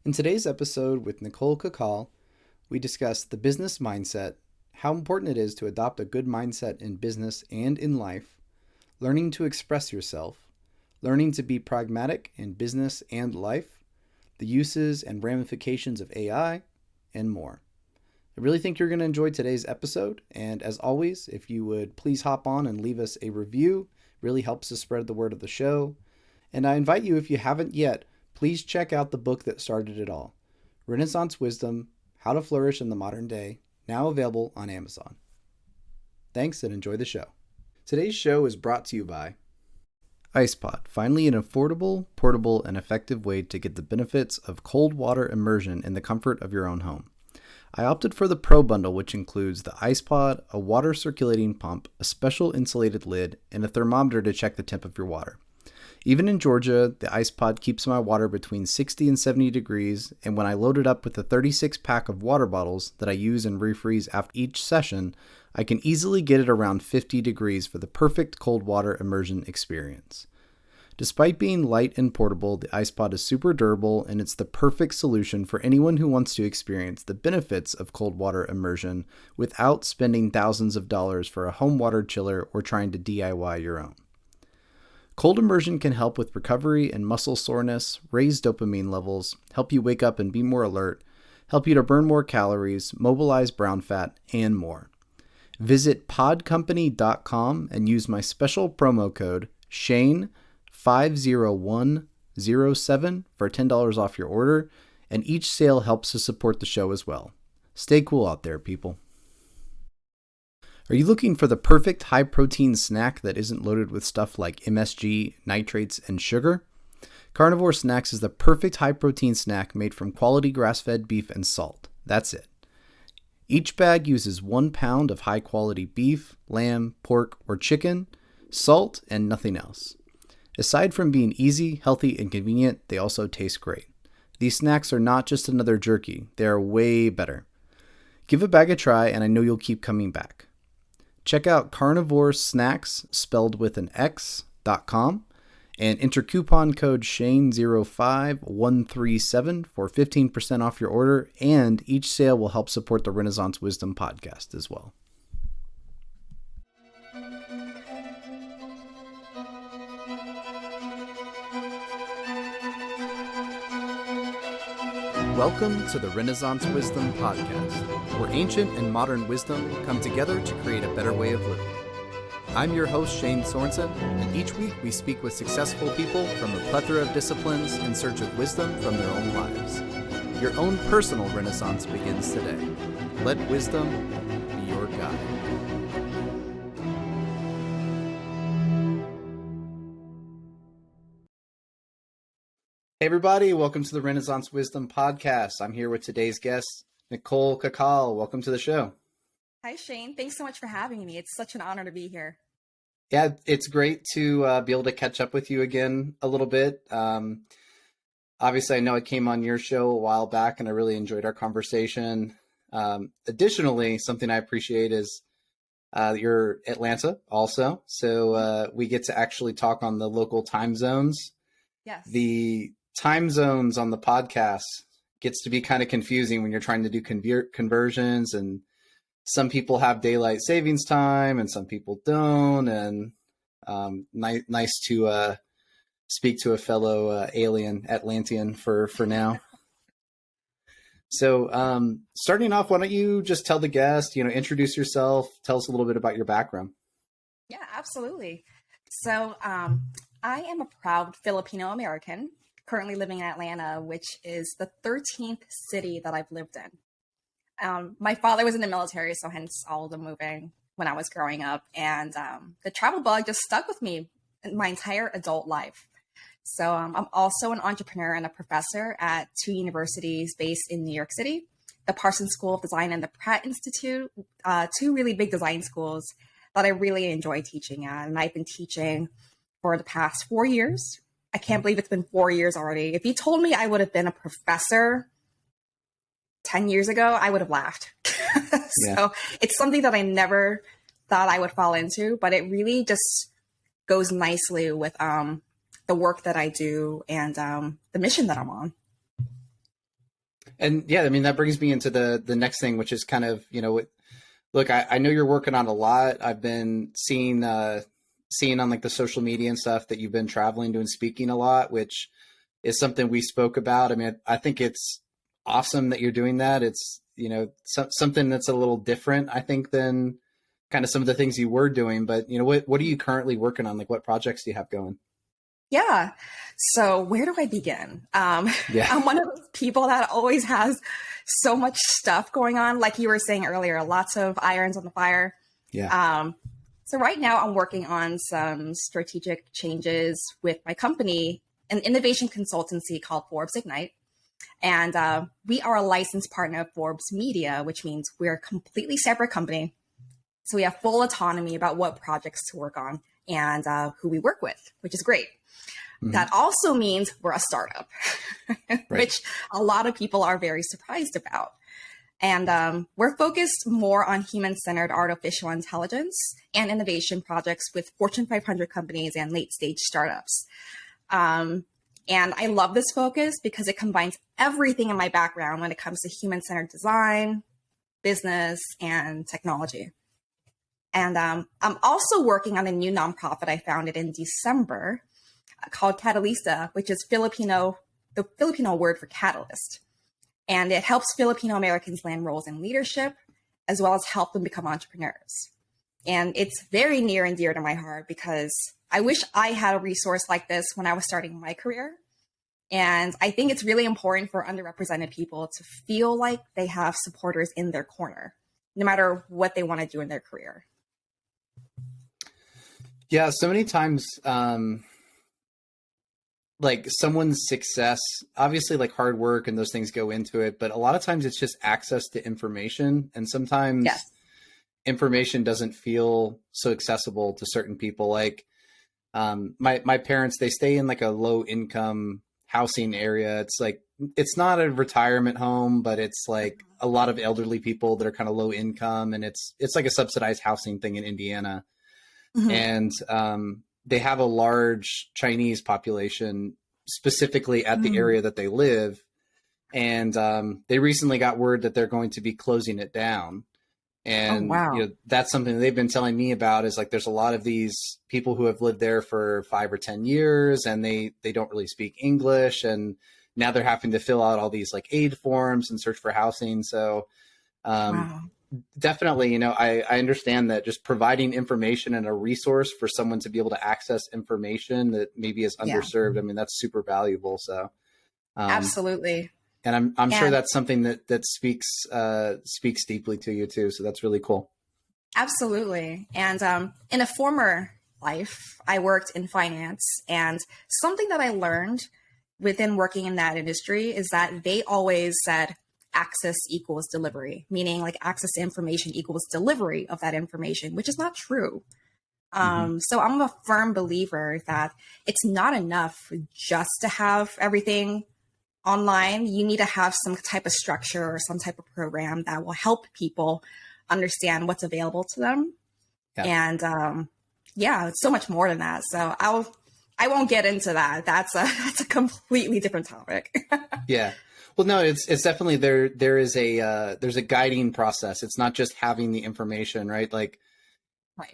In today's episode with Nicole Cacal, we discuss the business mindset, how important it is to adopt a good mindset in business and in life, learning to express yourself, learning to be pragmatic in business and life, the uses and ramifications of AI, and more. I really think you're going to enjoy today's episode, and as always, if you would please hop on and leave us a review, it really helps to spread the word of the show. And I invite you, if you haven't yet, please check out the book that started it all, Renaissance Wisdom, How to Flourish in the Modern Day, now available on Amazon. Thanks and enjoy the show. Today's show is brought to you by Icepod, finally an affordable, portable, and effective way to get the benefits of cold water immersion in the comfort of your own home. I opted for the Pro Bundle, which includes the Icepod, a water circulating pump, a special insulated lid, and a thermometer to check the temp of your water. Even in Georgia, the Icepod keeps my water between 60 and 70 degrees, and when I load it up with the 36-pack of water bottles that I use and refreeze after each session, I can easily get it around 50 degrees for the perfect cold water immersion experience. Despite being light and portable, the Icepod is super durable, and it's the perfect solution for anyone who wants to experience the benefits of cold water immersion without spending thousands of dollars for a home water chiller or trying to DIY your own. Cold immersion can help with recovery and muscle soreness, raise dopamine levels, help you wake up and be more alert, help you to burn more calories, mobilize brown fat, and more. Visit podcompany.com and use my special promo code SHANE50107 for $10 off your order, and each sale helps to support the show as well. Stay cool out there, people. Are you looking for the perfect high-protein snack that isn't loaded with stuff like MSG, nitrates, and sugar? Carnivore Snacks is the perfect high-protein snack made from quality grass-fed beef and salt. That's it. Each bag uses 1 pound of high-quality beef, lamb, pork, or chicken, salt, and nothing else. Aside from being easy, healthy, and convenient, they also taste great. These snacks are not just another jerky. They are way better. Give a bag a try, and I know you'll keep coming back. Check out Carnivore Snacks, spelled with an X.com, and enter coupon code SHANE05137 for 15% off your order, and each sale will help support the Renaissance Wisdom podcast as well. Welcome to the Renaissance Wisdom podcast, where ancient and modern wisdom come together to create a better way of living. I'm your host, Shane Sorensen, and each week we speak with successful people from a plethora of disciplines in search of wisdom from their own lives. Your own personal Renaissance begins today. Let wisdom be your guide. Hey everybody, welcome to the Renaissance Wisdom podcast. I'm here with today's guest, Nicole Cacal. Welcome to the show. Hi Shane, thanks so much for having me. It's such an honor to be here. Yeah, it's great to be able to catch up with you again a little bit. Obviously, I know I came on your show a while back and I really enjoyed our conversation. Additionally, something I appreciate is you're Atlanta also. So we get to actually talk on the local time zones. Yes. The time zones on the podcast gets to be kind of confusing when you're trying to do conversions, and some people have daylight savings time and some people don't. And nice to speak to a fellow alien Atlantean for now. So starting off, why don't you just tell the guest, introduce yourself, tell us a little bit about your background. Yeah, absolutely. So I am a proud Filipino American, currently living in Atlanta, which is the 13th city that I've lived in. My father was in the military, so hence all the moving when I was growing up. And the travel bug just stuck with me my entire adult life. So I'm also an entrepreneur and a professor at 2 universities based in New York City, the Parsons School of Design and the Pratt Institute, 2 really big design schools that I really enjoy teaching at. And I've been teaching for the past 4 years. I can't believe it's been 4 years already. If you told me I would have been a professor 10 years ago, I would have laughed. So it's something that I never thought I would fall into, but it really just goes nicely with the work that I do and the mission that I'm on. And yeah, I mean, that brings me into the next thing, which is kind of, look, I know you're working on a lot. I've been seeing on like the social media and stuff that you've been traveling, doing speaking a lot, which is something we spoke about. I mean, I think it's awesome that you're doing that. It's, something that's a little different, I think, than kind of some of the things you were doing. But, what are you currently working on? Like, what projects do you have going? Yeah. So where do I begin? Yeah. I'm one of those people that always has so much stuff going on. Like you were saying earlier, lots of irons on the fire. Yeah. So right now I'm working on some strategic changes with my company, an innovation consultancy called Forbes Ignite. And we are a licensed partner of Forbes Media, which means we're a completely separate company. So we have full autonomy about what projects to work on and who we work with, which is great. Mm-hmm. That also means we're a startup, right. Which a lot of people are very surprised about. And we're focused more on human-centered artificial intelligence and innovation projects with Fortune 500 companies and late-stage startups. And I love this focus because it combines everything in my background when it comes to human-centered design, business, and technology. And I'm also working on a new nonprofit I founded in December called Catalista, which is the Filipino word for catalyst. And it helps Filipino Americans land roles in leadership, as well as help them become entrepreneurs. And it's very near and dear to my heart because I wish I had a resource like this when I was starting my career. And I think it's really important for underrepresented people to feel like they have supporters in their corner, no matter what they want to do in their career. Yeah, so many times, like someone's success, obviously like hard work and those things go into it, but a lot of times it's just access to information. And sometimes information doesn't feel so accessible to certain people. Like my parents, they stay in like a low income housing area. It's like, it's not a retirement home, but it's like a lot of elderly people that are kind of low income. And it's like a subsidized housing thing in Indiana. Mm-hmm. And they have a large Chinese population, specifically at the area that they live. And they recently got word that they're going to be closing it down. And that's something they've been telling me about, is like, there's a lot of these people who have lived there for 5 or 10 years and they don't really speak English. And now they're having to fill out all these like aid forms and search for housing. So definitely, I understand that just providing information and a resource for someone to be able to access information that maybe is underserved. I mean, that's super valuable. So absolutely. And I'm sure that's something that speaks deeply to you too. So that's really cool. Absolutely. And in a former life, I worked in finance, and something that I learned within working in that industry is that they always said access equals delivery, meaning like access to information equals delivery of that information, which is not true. So I'm a firm believer that it's not enough just to have everything online. You need to have some type of structure or some type of program that will help people understand what's available to them. And it's so much more than that. So I won't get into that. That's a completely different topic. Yeah. Well, no, it's definitely there's a guiding process. It's not just having the information, right? Like,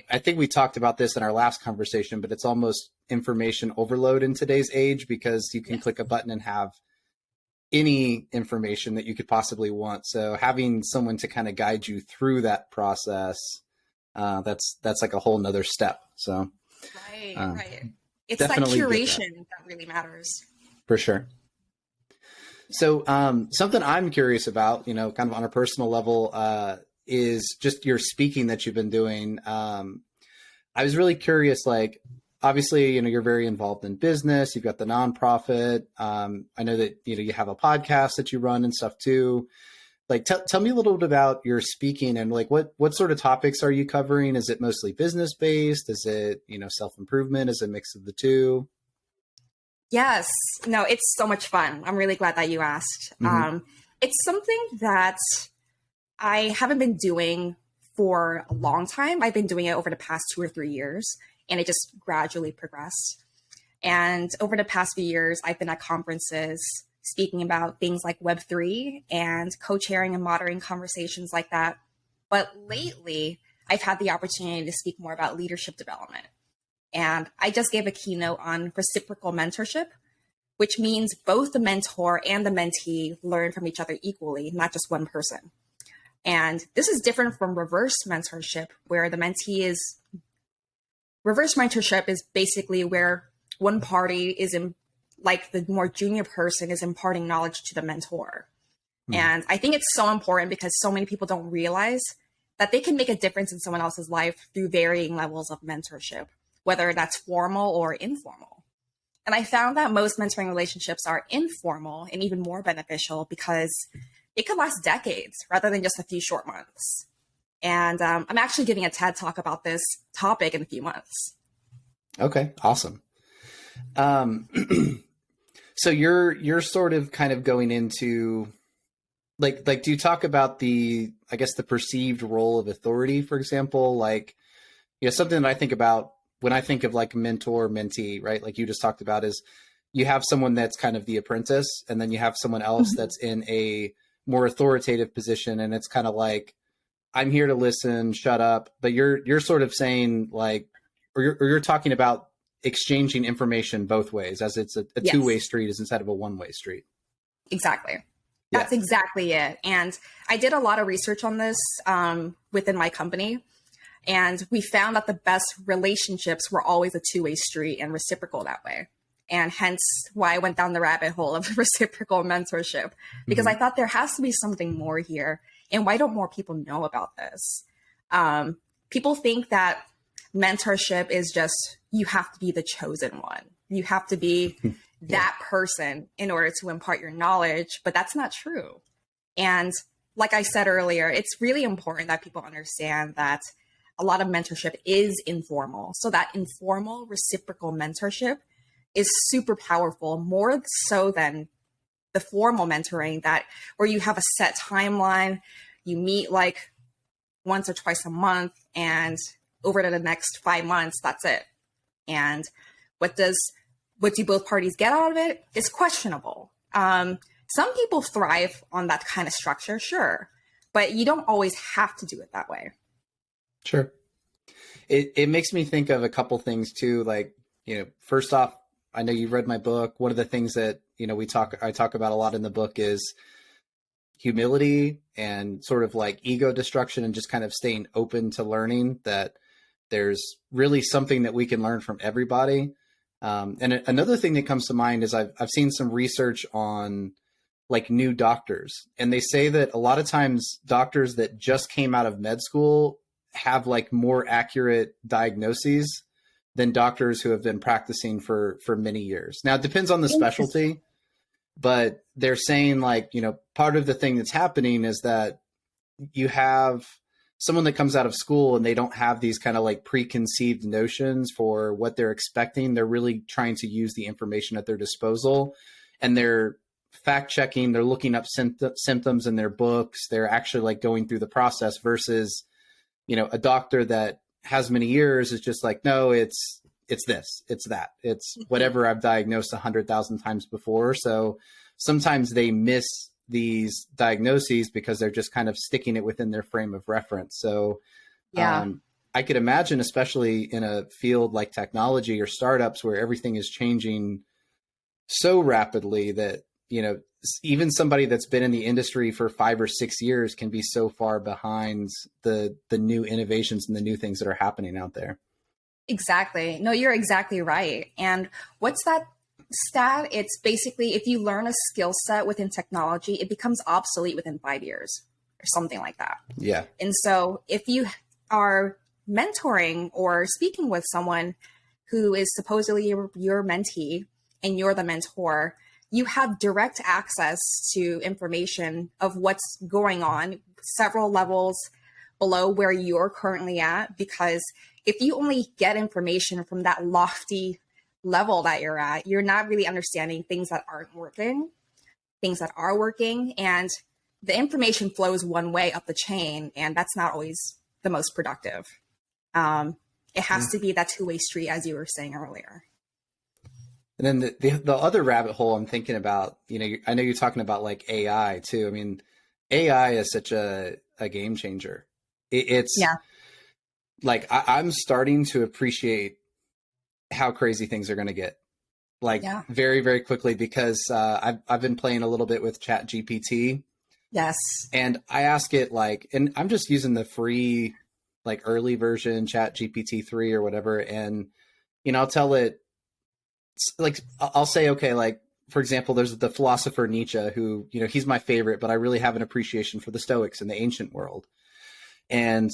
I think we talked about this in our last conversation, but it's almost information overload in today's age, because you can click a button and have any information that you could possibly want. So having someone to kind of guide you through that process, that's like a whole nother step. So right. It's that curation that really matters. For sure. So something I'm curious about, kind of on a personal level, is just your speaking that you've been doing. I was really curious, like, obviously, you're very involved in business. You've got the nonprofit. I know that, you have a podcast that you run and stuff too. Like, tell me a little bit about your speaking, and like, what sort of topics are you covering? Is it mostly business based? Is it, self-improvement? Is it a mix of the two? Yes. No, it's so much fun. I'm really glad that you asked. It's something that I haven't been doing for a long time. I've been doing it over the past 2 or 3 years, and it just gradually progressed. And over the past few years, I've been at conferences speaking about things like Web3 and co-chairing and moderating conversations like that. But lately, I've had the opportunity to speak more about leadership development. And I just gave a keynote on reciprocal mentorship, which means both the mentor and the mentee learn from each other equally, not just one person. And this is different from reverse mentorship, where the mentee is, reverse mentorship is basically where one party is in, like the more junior person is imparting knowledge to the mentor. And I think it's so important because so many people don't realize that they can make a difference in someone else's life through varying levels of mentorship, whether that's formal or informal. And I found that most mentoring relationships are informal and even more beneficial because it could last decades rather than just a few short months. And I'm actually giving a TED talk about this topic in a few months. Okay, awesome. So you're sort of kind of going into like do you talk about the, I guess, the perceived role of authority, for example? Like, you know, something that I think about when I think of like mentor, mentee, right? Like you just talked about is you have someone that's kind of the apprentice, and then you have someone else that's in a more authoritative position. And it's kind of like, I'm here to listen, shut up. But you're sort of saying like, or you're talking about exchanging information both ways, as it's a Yes. two-way street instead of a one-way street. Exactly. Yeah. That's exactly it. And I did a lot of research on this within my company. And we found that the best relationships were always a two-way street and reciprocal that way. And hence why I went down the rabbit hole of reciprocal mentorship, because I thought there has to be something more here. And why don't more people know about this? People think that mentorship is just, you have to be the chosen one. You have to be that person in order to impart your knowledge, but that's not true. And like I said earlier, it's really important that people understand that a lot of mentorship is informal. So that informal reciprocal mentorship is super powerful, more so than the formal mentoring that where you have a set timeline, you meet like once or twice a month, and over to the next 5 months, that's it. And what do both parties get out of it is questionable. Some people thrive on that kind of structure, sure, but you don't always have to do it that way. Sure. It makes me think of a couple things too. Like, you know, first off, I know you've read my book. One of the things that, you know, I talk about a lot in the book is humility and sort of like ego destruction, and just kind of staying open to learning that there's really something that we can learn from everybody. And another thing that comes to mind is I've seen some research on like new doctors, and they say that a lot of times doctors that just came out of med school have like more accurate diagnoses than doctors who have been practicing for many years. Now, it depends on the specialty, but they're saying like, you know, part of the thing that's happening is that you have someone that comes out of school and they don't have these kind of like preconceived notions for what they're expecting. They're really trying to use the information at their disposal, and they're fact checking, they're looking up symptoms in their books. They're actually like going through the process versus, you know, a doctor that has many years is just like, no, it's this, it's that, it's whatever I've diagnosed 100,000 times before. So sometimes they miss these diagnoses because they're just kind of sticking it within their frame of reference. So I could imagine, especially in a field like technology or startups where everything is changing so rapidly that, you know, even somebody that's been in the industry for 5 or 6 years can be so far behind the new innovations and the new things that are happening out there. Exactly. No, you're exactly right. And what's that stat? It's basically if you learn a skill set within technology, it becomes obsolete within 5 years or something like that. Yeah. And so if you are mentoring or speaking with someone who is supposedly your mentee and you're the mentor, you have direct access to information of what's going on several levels below where you're currently at. Because if you only get information from that lofty level that you're at, you're not really understanding things that aren't working, things that are working. And the information flows one way up the chain, and that's not always the most productive. It has to be that two-way street, as you were saying earlier. And then the other rabbit hole I'm thinking about, I know you're talking about like AI too. I mean, AI is such a game changer. It's Yeah. like I'm starting to appreciate how crazy things are going to get, like Yeah. very, very quickly, because I've been playing a little bit with Chat GPT, Yes. and I ask it like, and I'm just using the free, like early version Chat GPT 3 or whatever, and I'll tell it, like I'll say, okay, like for example, there's the philosopher Nietzsche, who he's my favorite, but I really have an appreciation for the Stoics in the ancient world. And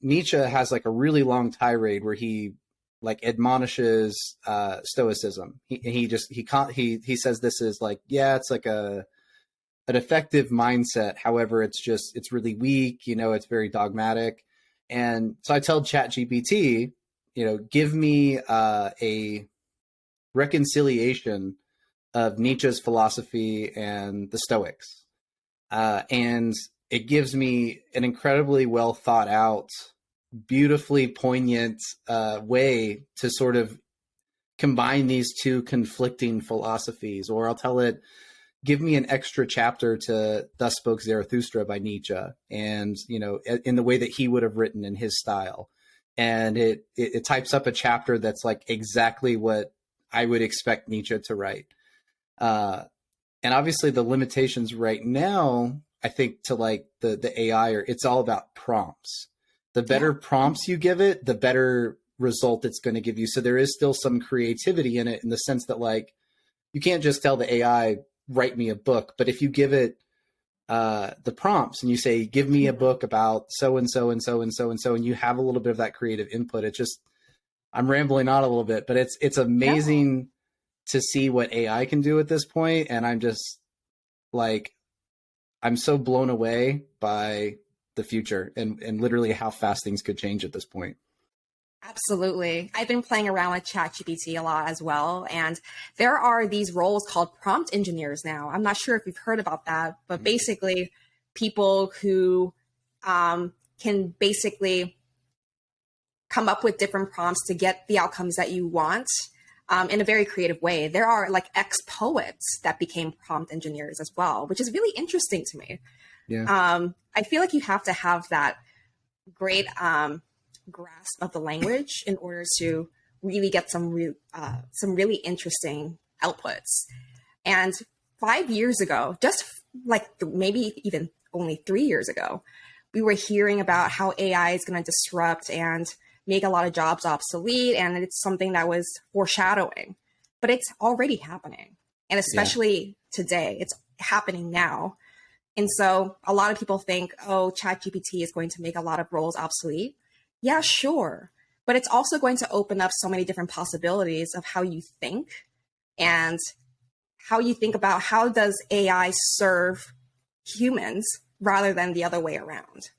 Nietzsche has like a really long tirade where he like admonishes Stoicism. He says this is like, yeah, it's like an effective mindset. However, it's really weak. It's very dogmatic. And so I tell ChatGPT, give me a reconciliation of Nietzsche's philosophy and the Stoics. And it gives me an incredibly well thought out, beautifully poignant way to sort of combine these two conflicting philosophies. Or I'll tell it, give me an extra chapter to Thus Spoke Zarathustra by Nietzsche, and in the way that he would have written in his style. And it types up a chapter that's like exactly what I would expect Nietzsche to write. And obviously the limitations right now, I think, to like the AI, it's all about prompts. The better prompts you give it, the better result it's going to give you. So there is still some creativity in it, in the sense that like, you can't just tell the AI, write me a book. But if you give it the prompts and you say, give me a book about so and so and so and so and so, and you have a little bit of that creative input, it just, I'm rambling on a little bit, but it's amazing to see what AI can do at this point. And I'm just like, I'm so blown away by the future and literally how fast things could change at this point. Absolutely. I've been playing around with ChatGPT a lot as well. And there are these roles called prompt engineers now. I'm not sure if you've heard about that, but basically people who can basically come up with different prompts to get the outcomes that you want in a very creative way. There are like ex-poets that became prompt engineers as well, which is really interesting to me. Yeah. I feel like you have to have that great grasp of the language in order to really get some really interesting outputs. And 5 years ago, just like maybe even only 3 years ago, we were hearing about how AI is going to disrupt and make a lot of jobs obsolete. And it's something that was foreshadowing, but it's already happening. And especially today, it's happening now. And so a lot of people think, oh, ChatGPT is going to make a lot of roles obsolete. Yeah, sure. But it's also going to open up so many different possibilities of how you think and how you think about how does AI serve humans rather than the other way around.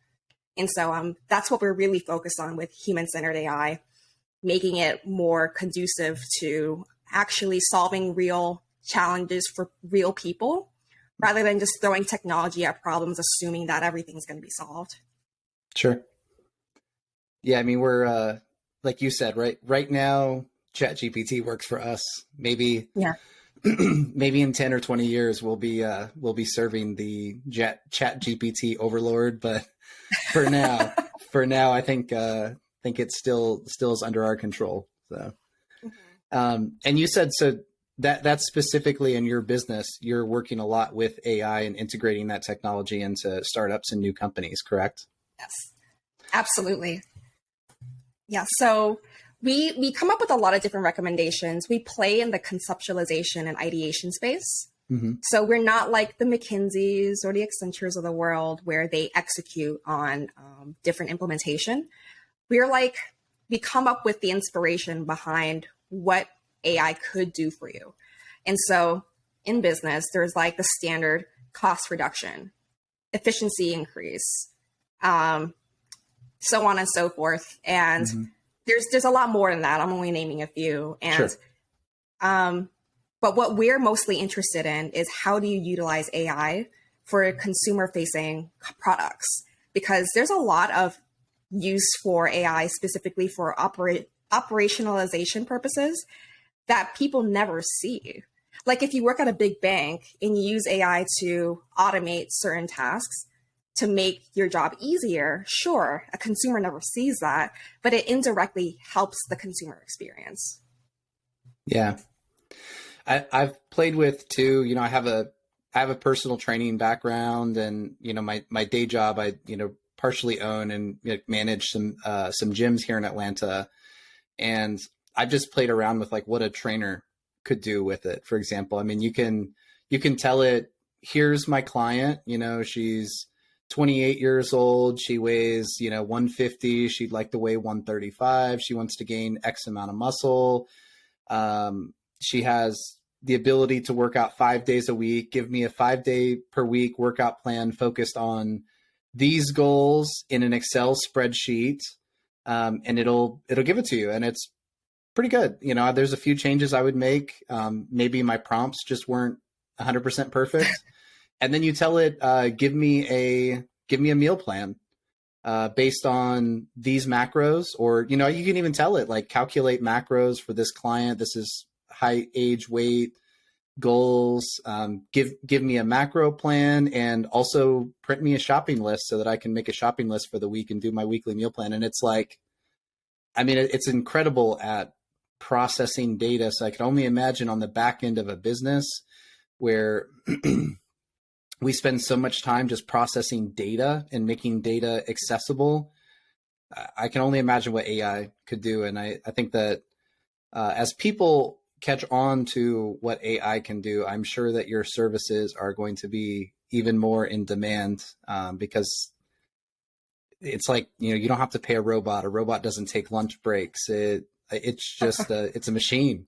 And so that's what we're really focused on with human-centered AI, making it more conducive to actually solving real challenges for real people, rather than just throwing technology at problems, assuming that everything's going to be solved. Sure. Yeah, I mean, we're like you said, right now, ChatGPT works for us. Maybe Yeah. maybe in 10 or 20 years we'll be serving the ChatGPT overlord, but for now, I think it still is under our control. So and you said, so that's specifically in your business, you're working a lot with AI and integrating that technology into startups and new companies, correct? Yes, absolutely. Yeah. So we come up with a lot of different recommendations. We play in the conceptualization and ideation space. Mm-hmm. So we're not like the McKinseys or the Accentures of the world where they execute on different implementation. We come up with the inspiration behind what AI could do for you. And so in business, there's like the standard cost reduction, efficiency increase, so on and so forth. And there's a lot more than that. I'm only naming a few. And Sure. But what we're mostly interested in is how do you utilize AI for consumer facing products? Because there's a lot of use for AI specifically for operationalization purposes that people never see. Like if you work at a big bank and you use AI to automate certain tasks to make your job easier, sure, a consumer never sees that, but it indirectly helps the consumer experience. Yeah. I've played with too, I have a personal training background, and, my day job, I, partially own and manage some gyms here in Atlanta. And I've just played around with like what a trainer could do with it. For example, I mean, you can tell it, here's my client, she's 28 years old. She weighs, 150. She'd like to weigh 135. She wants to gain X amount of muscle. She has the ability to work out 5 days a week. Give me a 5-day per week workout plan focused on these goals in an Excel spreadsheet. And it'll give it to you. And it's pretty good. There's a few changes I would make. Maybe my prompts just weren't 100% perfect. And then you tell it, give me a meal plan based on these macros, or, you can even tell it like calculate macros for this client. This is height, age, weight, goals. Give me a macro plan, and also print me a shopping list so that I can make a shopping list for the week and do my weekly meal plan. And it's like, I mean, it's incredible at processing data. So I can only imagine on the back end of a business where we spend so much time just processing data and making data accessible. I can only imagine what AI could do. And I think that as people catch on to what AI can do, I'm sure that your services are going to be even more in demand, because it's like, you don't have to pay a robot. A robot doesn't take lunch breaks. It's just it's a machine.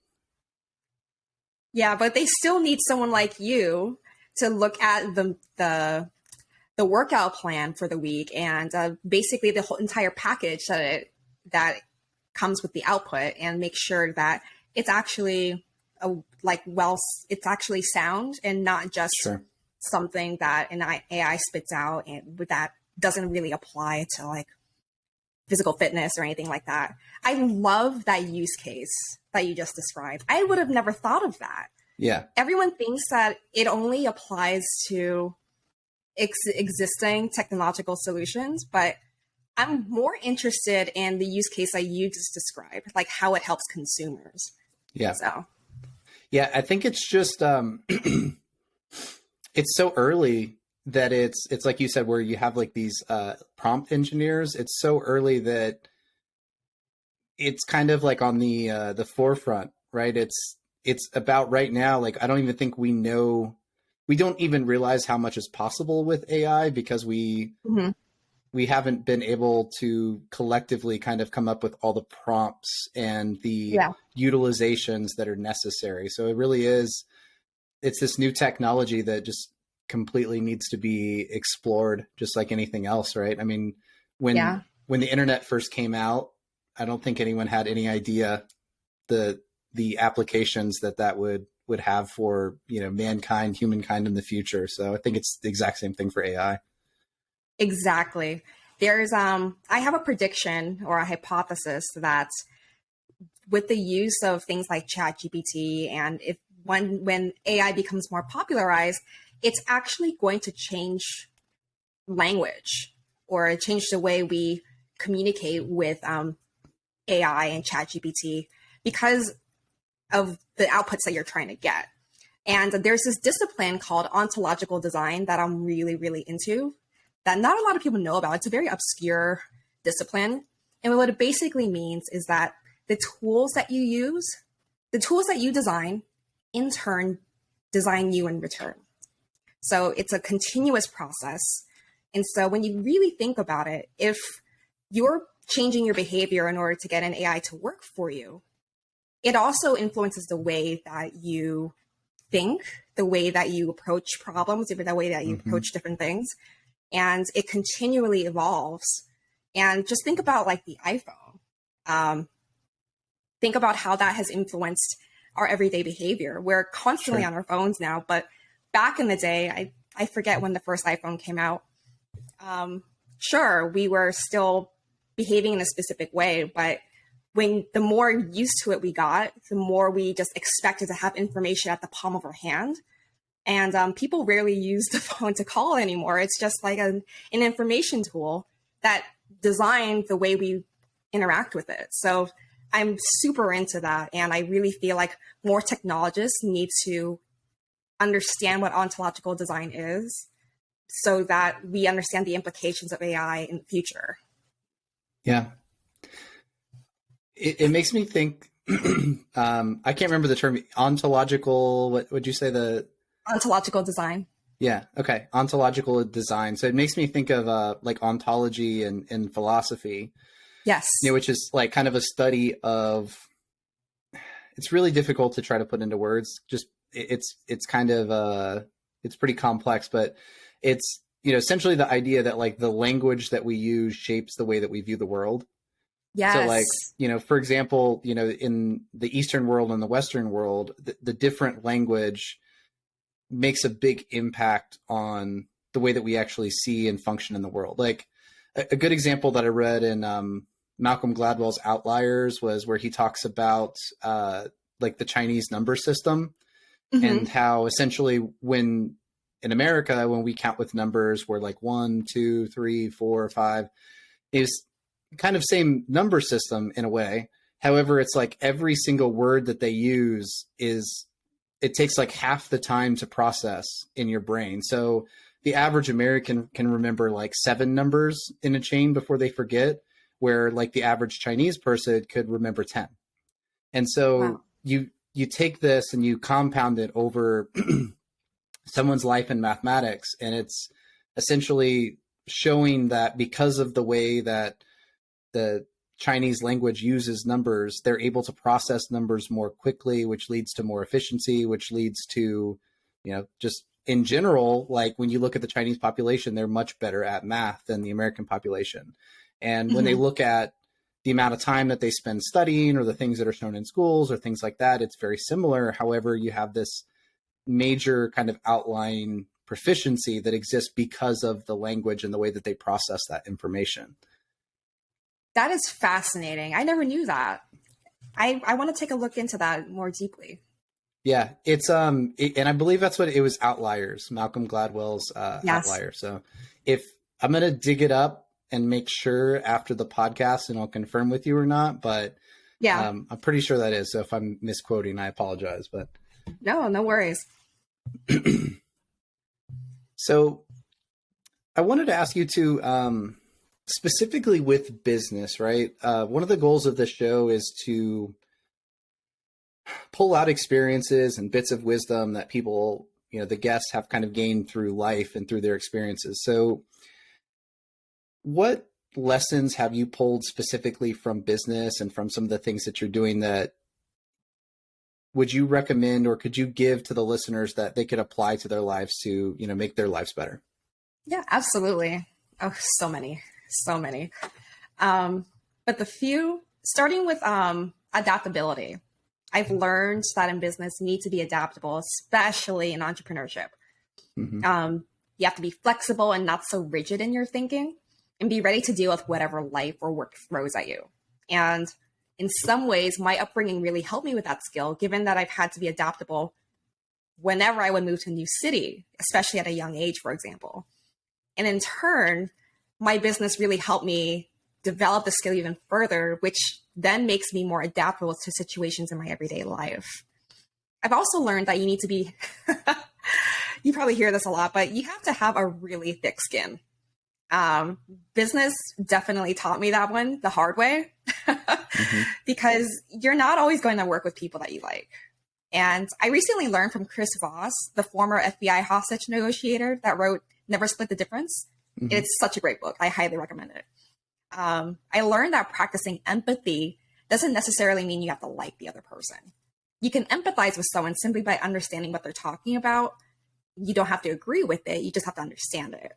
Yeah, but they still need someone like you to look at the workout plan for the week and basically the whole entire package that comes with the output, and make sure that it's actually it's actually sound and not just Sure. something that an AI spits out and that doesn't really apply to like physical fitness or anything like that. I love that use case that you just described. I would have never thought of that. Yeah. Everyone thinks that it only applies to existing technological solutions, but I'm more interested in the use case that you just described, like how it helps consumers. Yeah. So, yeah, I think it's just, it's so early that it's like you said, where you have like these prompt engineers. It's so early that it's kind of like on the forefront, right? It's about right now. Like, I don't even think we don't even realize how much is possible with AI, because we haven't been able to collectively kind of come up with all the prompts and the utilizations that are necessary. So it really is, it's this new technology that just completely needs to be explored, just like anything else, right? I mean, when the internet first came out, I don't think anyone had any idea the applications that would have for, humankind in the future. So I think it's the exact same thing for AI. exactly. There's I have a prediction or a hypothesis that with the use of things like ChatGPT, and if when AI becomes more popularized, it's actually going to change language or change the way we communicate with AI and ChatGPT because of the outputs that you're trying to get. And there's this discipline called ontological design that I'm really, really into that not a lot of people know about. It's a very obscure discipline. And what it basically means is that the tools that you use, the tools that you design, in turn, design you in return. So it's a continuous process. And so when you really think about it, if you're changing your behavior in order to get an AI to work for you, it also influences the way that you think, the way that you approach problems, the way that you approach different things. And it continually evolves. And just think about like the iPhone. Think about how that has influenced our everyday behavior. We're constantly on our phones now, but back in the day, I forget when the first iPhone came out. Sure, we were still behaving in a specific way, but when the more used to it we got, the more we just expected to have information at the palm of our hand. And people rarely use the phone to call anymore. It's just like an information tool that designed the way we interact with it. So I'm super into that. And I really feel like more technologists need to understand what ontological design is so that we understand the implications of AI in the future. Yeah. It makes me think, I can't remember the term, ontological, what would you say Ontological design. Yeah. Okay. Ontological design. So it makes me think of like ontology in philosophy. Yes. Which is like kind of a study of, it's really difficult to try to put into words. Just it's kind of it's pretty complex, but it's, essentially the idea that like the language that we use shapes the way that we view the world. Yes. So like, for example, in the Eastern world and the Western world, the different language makes a big impact on the way that we actually see and function in the world. Like a good example that I read in Malcolm Gladwell's Outliers was where he talks about like the Chinese number system and how essentially when in America, when we count with numbers, we're like 1, 2, 3, 4, 5 is kind of same number system in a way. However, it's like every single word that they use it takes like half the time to process in your brain. So the average American can remember like 7 numbers in a chain before they forget, where like the average Chinese person could remember 10. And so you take this and you compound it over someone's life in mathematics. And it's essentially showing that because of the way that the Chinese language uses numbers, they're able to process numbers more quickly, which leads to more efficiency, which leads to, just in general, like when you look at the Chinese population, they're much better at math than the American population. And when they look at the amount of time that they spend studying or the things that are shown in schools or things like that, it's very similar. However, you have this major kind of outlying proficiency that exists because of the language and the way that they process that information. That is fascinating. I never knew that. I want to take a look into that more deeply. Yeah, it's and I believe that's what it was. Outliers, Malcolm Gladwell's Yes. Outliers. So if I'm gonna dig it up and make sure after the podcast, and I'll confirm with you or not, but yeah, I'm pretty sure that is. So if I'm misquoting, I apologize. But no worries. So I wanted to ask you to specifically with business, right? One of the goals of this show is to pull out experiences and bits of wisdom that people, the guests have kind of gained through life and through their experiences. So what lessons have you pulled specifically from business and from some of the things that you're doing that would you recommend or could you give to the listeners that they could apply to their lives to, make their lives better? Yeah, absolutely. Oh, so many. But starting with adaptability. I've learned that in business, you need to be adaptable, especially in entrepreneurship. You have to be flexible and not so rigid in your thinking and be ready to deal with whatever life or work throws at you. And in some ways, my upbringing really helped me with that skill, given that I've had to be adaptable whenever I would move to a new city, especially at a young age, for example. And in turn, my business really helped me develop the skill even further, which then makes me more adaptable to situations in my everyday life. I've also learned that you need to be, you probably hear this a lot, but you have to have a really thick skin. Business definitely taught me that one the hard way because you're not always going to work with people that you like. And I recently learned from Chris Voss, the former FBI hostage negotiator that wrote Never Split the Difference. It's such a great book. I highly recommend it. I learned that practicing empathy doesn't necessarily mean you have to like the other person. You can empathize with someone simply by understanding what they're talking about. You don't have to agree with it. You just have to understand it.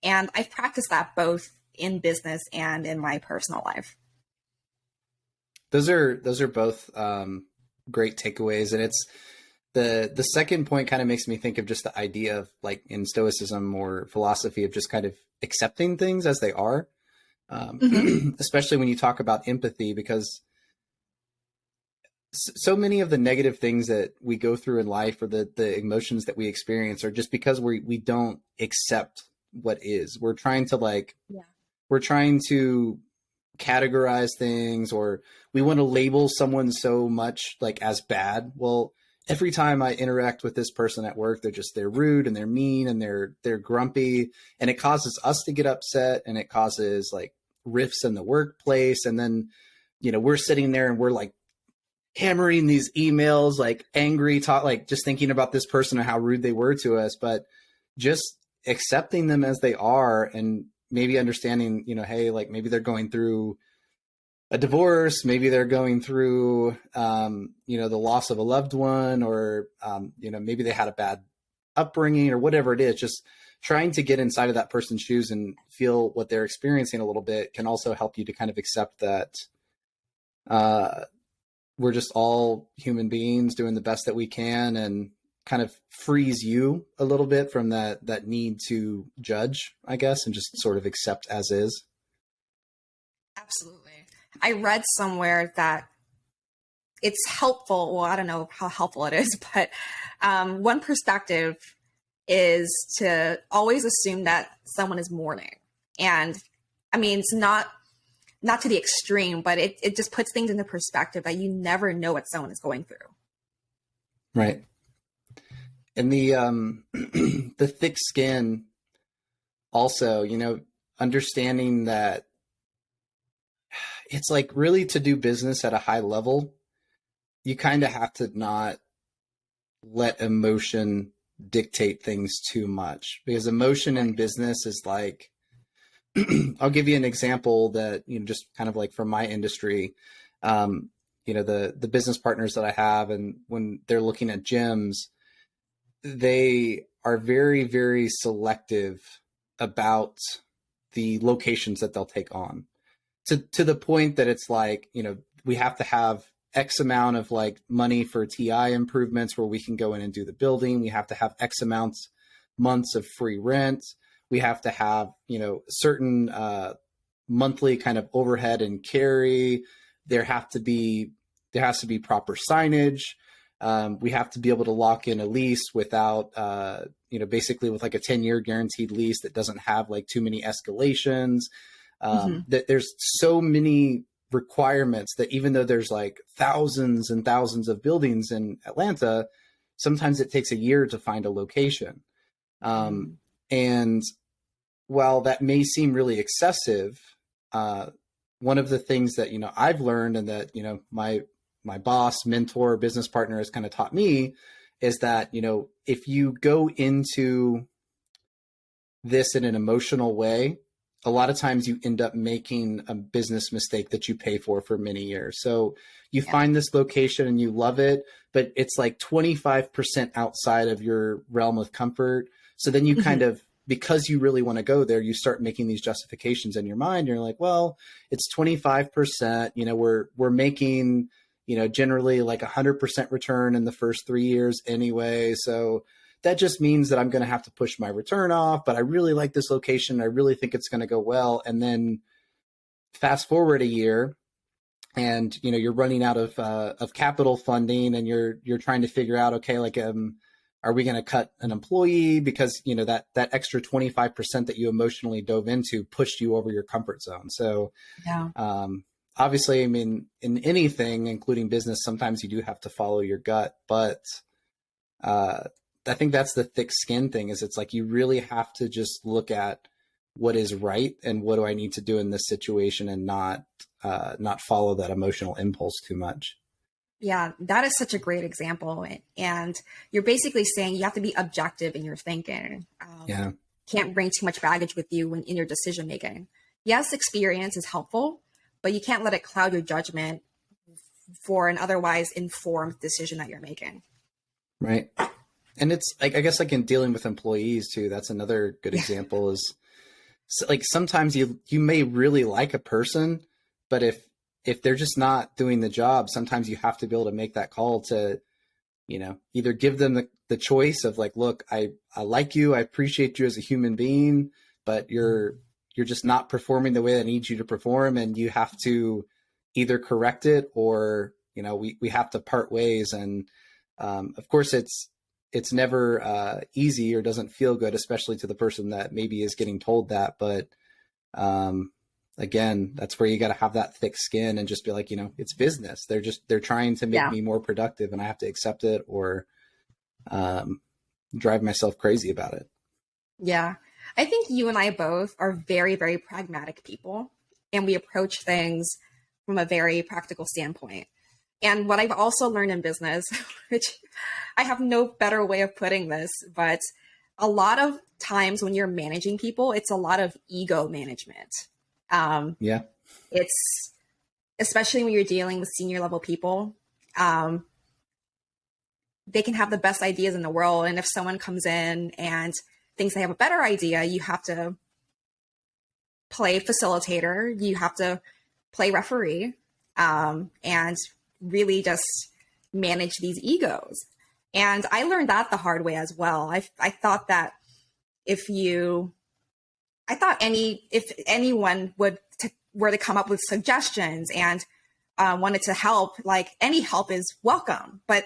And I've practiced that both in business and in my personal life. Those are both great takeaways. And it's the second point kind of makes me think of just the idea of like in Stoicism or philosophy of just kind of accepting things as they are. Especially when you talk about empathy, because so many of the negative things that we go through in life, or the emotions that we experience, are just because we don't accept what is. Yeah. We're trying to categorize things, or we want to label someone so much like as bad. Well, every time I interact with this person at work, they're rude and they're mean and they're grumpy, and it causes us to get upset, and it causes like rifts in the workplace. And then, we're sitting there and we're like hammering these emails, like angry talk, like just thinking about this person and how rude they were to us, but just accepting them as they are, and maybe understanding, hey, like maybe they're going through a divorce, maybe they're going through, the loss of a loved one, or, maybe they had a bad upbringing or whatever it is. Just trying to get inside of that person's shoes and feel what they're experiencing a little bit can also help you to kind of accept that, we're just all human beings doing the best that we can, and kind of frees you a little bit from that need to judge, I guess, and just sort of accept as is. Absolutely. I read somewhere that it's helpful. Well, I don't know how helpful it is, but one perspective is to always assume that someone is mourning. And I mean, it's not to the extreme, but it just puts things into perspective that you never know what someone is going through. Right. And the the thick skin also, understanding that it's like, really, to do business at a high level, you kind of have to not let emotion dictate things too much, because emotion in business is like, I'll give you an example that, just kind of like from my industry, the business partners that I have, and when they're looking at gyms, they are very, very selective about the locations that they'll take on, to the point that it's like, we have to have X amount of like money for TI improvements where we can go in and do the building. We have to have X amounts months of free rent. We have to have, certain monthly kind of overhead and carry. There has to be proper signage. We have to be able to lock in a lease without, basically with like a 10-year guaranteed lease that doesn't have like too many escalations. That there's so many requirements that even though there's like thousands and thousands of buildings in Atlanta, sometimes it takes a year to find a location. And while that may seem really excessive, one of the things that, I've learned, and that, my boss, mentor, business partner has kind of taught me, is that, if you go into this in an emotional way, a lot of times you end up making a business mistake that you pay for many years. So you find this location and you love it, but it's like 25% outside of your realm of comfort. So then you kind of, because you really want to go there, you start making these justifications in your mind. You're like, well, it's 25%, we're making, generally like 100% return in the first 3 years anyway. So that just means that I'm going to have to push my return off, but I really like this location. I really think it's going to go well. And then fast forward a year, and, you're running out of capital funding, and you're trying to figure out, okay, like, are we going to cut an employee because, that extra 25% that you emotionally dove into pushed you over your comfort zone. So, obviously, I mean, in anything, including business, sometimes you do have to follow your gut, but, I think that's the thick skin thing, is it's like, you really have to just look at what is right and what do I need to do in this situation, and not follow that emotional impulse too much. Yeah, that is such a great example. And you're basically saying you have to be objective in your thinking. Can't bring too much baggage with you in your decision making. Yes, experience is helpful, but you can't let it cloud your judgment for an otherwise informed decision that you're making. Right. And it's like, I guess, like in dealing with employees too, that's another good example, is like, sometimes you may really like a person, but if they're just not doing the job, sometimes you have to be able to make that call to, either give them the choice of like, look, I like you, I appreciate you as a human being, but you're just not performing the way I need you to perform, and you have to either correct it or, we have to part ways. And of course, it's never easy or doesn't feel good, especially to the person that maybe is getting told that. But again, that's where you got to have that thick skin and just be like, it's business. They're trying to make Yeah. me more productive, and I have to accept it or drive myself crazy about it. Yeah. I think you and I both are very, very pragmatic people, and we approach things from a very practical standpoint. And what I've also learned in business, which I have no better way of putting this, but a lot of times when you're managing people, it's a lot of ego management. Yeah. It's especially when you're dealing with senior level people. They can have the best ideas in the world. And if someone comes in and thinks they have a better idea, you have to play facilitator, you have to play referee, and really just manage these egos. And I learned that the hard way as well. I thought that if anyone were to come up with suggestions and wanted to help, like any help is welcome. But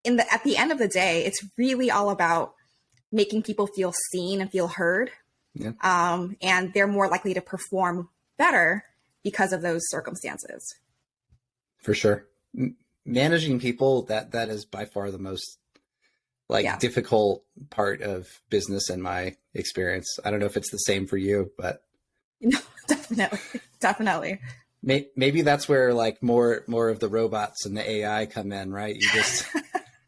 at the end of the day, it's really all about making people feel seen and feel heard. Yeah. And they're more likely to perform better because of those circumstances. For sure. Managing people, that is by far the most difficult part of business in my experience. I don't know if it's the same for you, but no, definitely. Maybe that's where like more of the robots and the AI come in, right? You just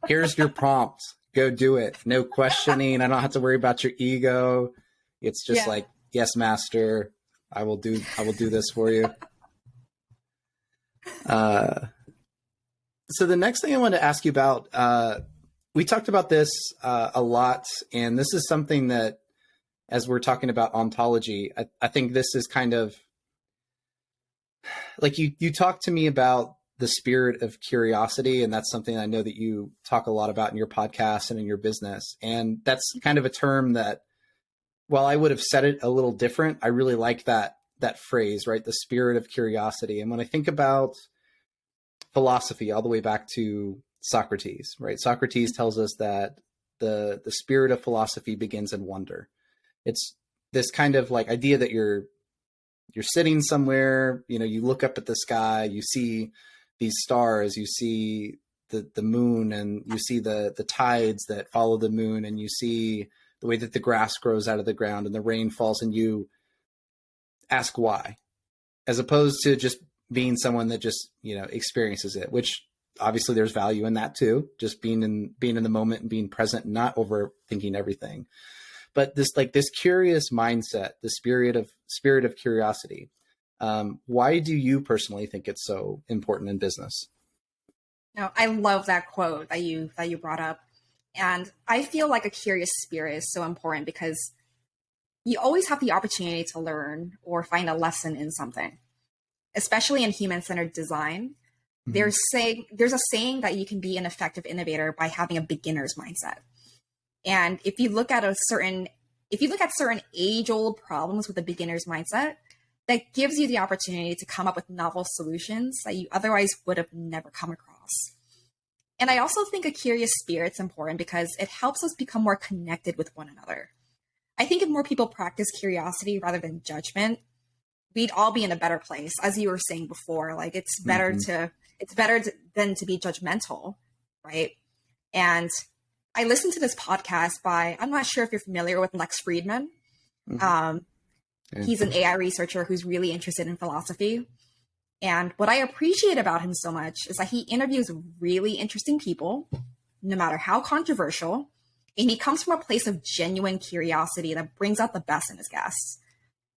here's your prompt, go do it. No questioning. I don't have to worry about your ego. It's just like, yes, master, I will do this for you. So the next thing I want to ask you about, we talked about this a lot, and this is something that, as we're talking about ontology, I think this is kind of like you talked to me about the spirit of curiosity, and that's something I know that you talk a lot about in your podcast and in your business. And that's kind of a term that, while I would have said it a little different, I really like that phrase, right? The spirit of curiosity. And when I think about philosophy, all the way back to Socrates, right? Socrates tells us that the spirit of philosophy begins in wonder. It's this kind of like idea that you're sitting somewhere, you look up at the sky, you see these stars, you see the moon, and you see the tides that follow the moon, and you see the way that the grass grows out of the ground and the rain falls, and you ask why, as opposed to just being someone that just, experiences it, which obviously there's value in that too. Just being in the moment and being present and not overthinking everything. But this curious mindset, the spirit of curiosity. Why do you personally think it's so important in business? No, I love that quote that you brought up. And I feel like a curious spirit is so important because you always have the opportunity to learn or find a lesson in something, especially in human-centered design. Mm-hmm. There's a saying that you can be an effective innovator by having a beginner's mindset. And if you look at certain age-old problems with a beginner's mindset, that gives you the opportunity to come up with novel solutions that you otherwise would have never come across. And I also think a curious spirit's important because it helps us become more connected with one another. I think if more people practice curiosity rather than judgment, we'd all be in a better place. As you were saying before, like it's better than to be judgmental, right? And I listened to this podcast I'm not sure if you're familiar with Lex Fridman. Mm-hmm. He's an AI researcher who's really interested in philosophy. And what I appreciate about him so much is that he interviews really interesting people, no matter how controversial. And he comes from a place of genuine curiosity that brings out the best in his guests.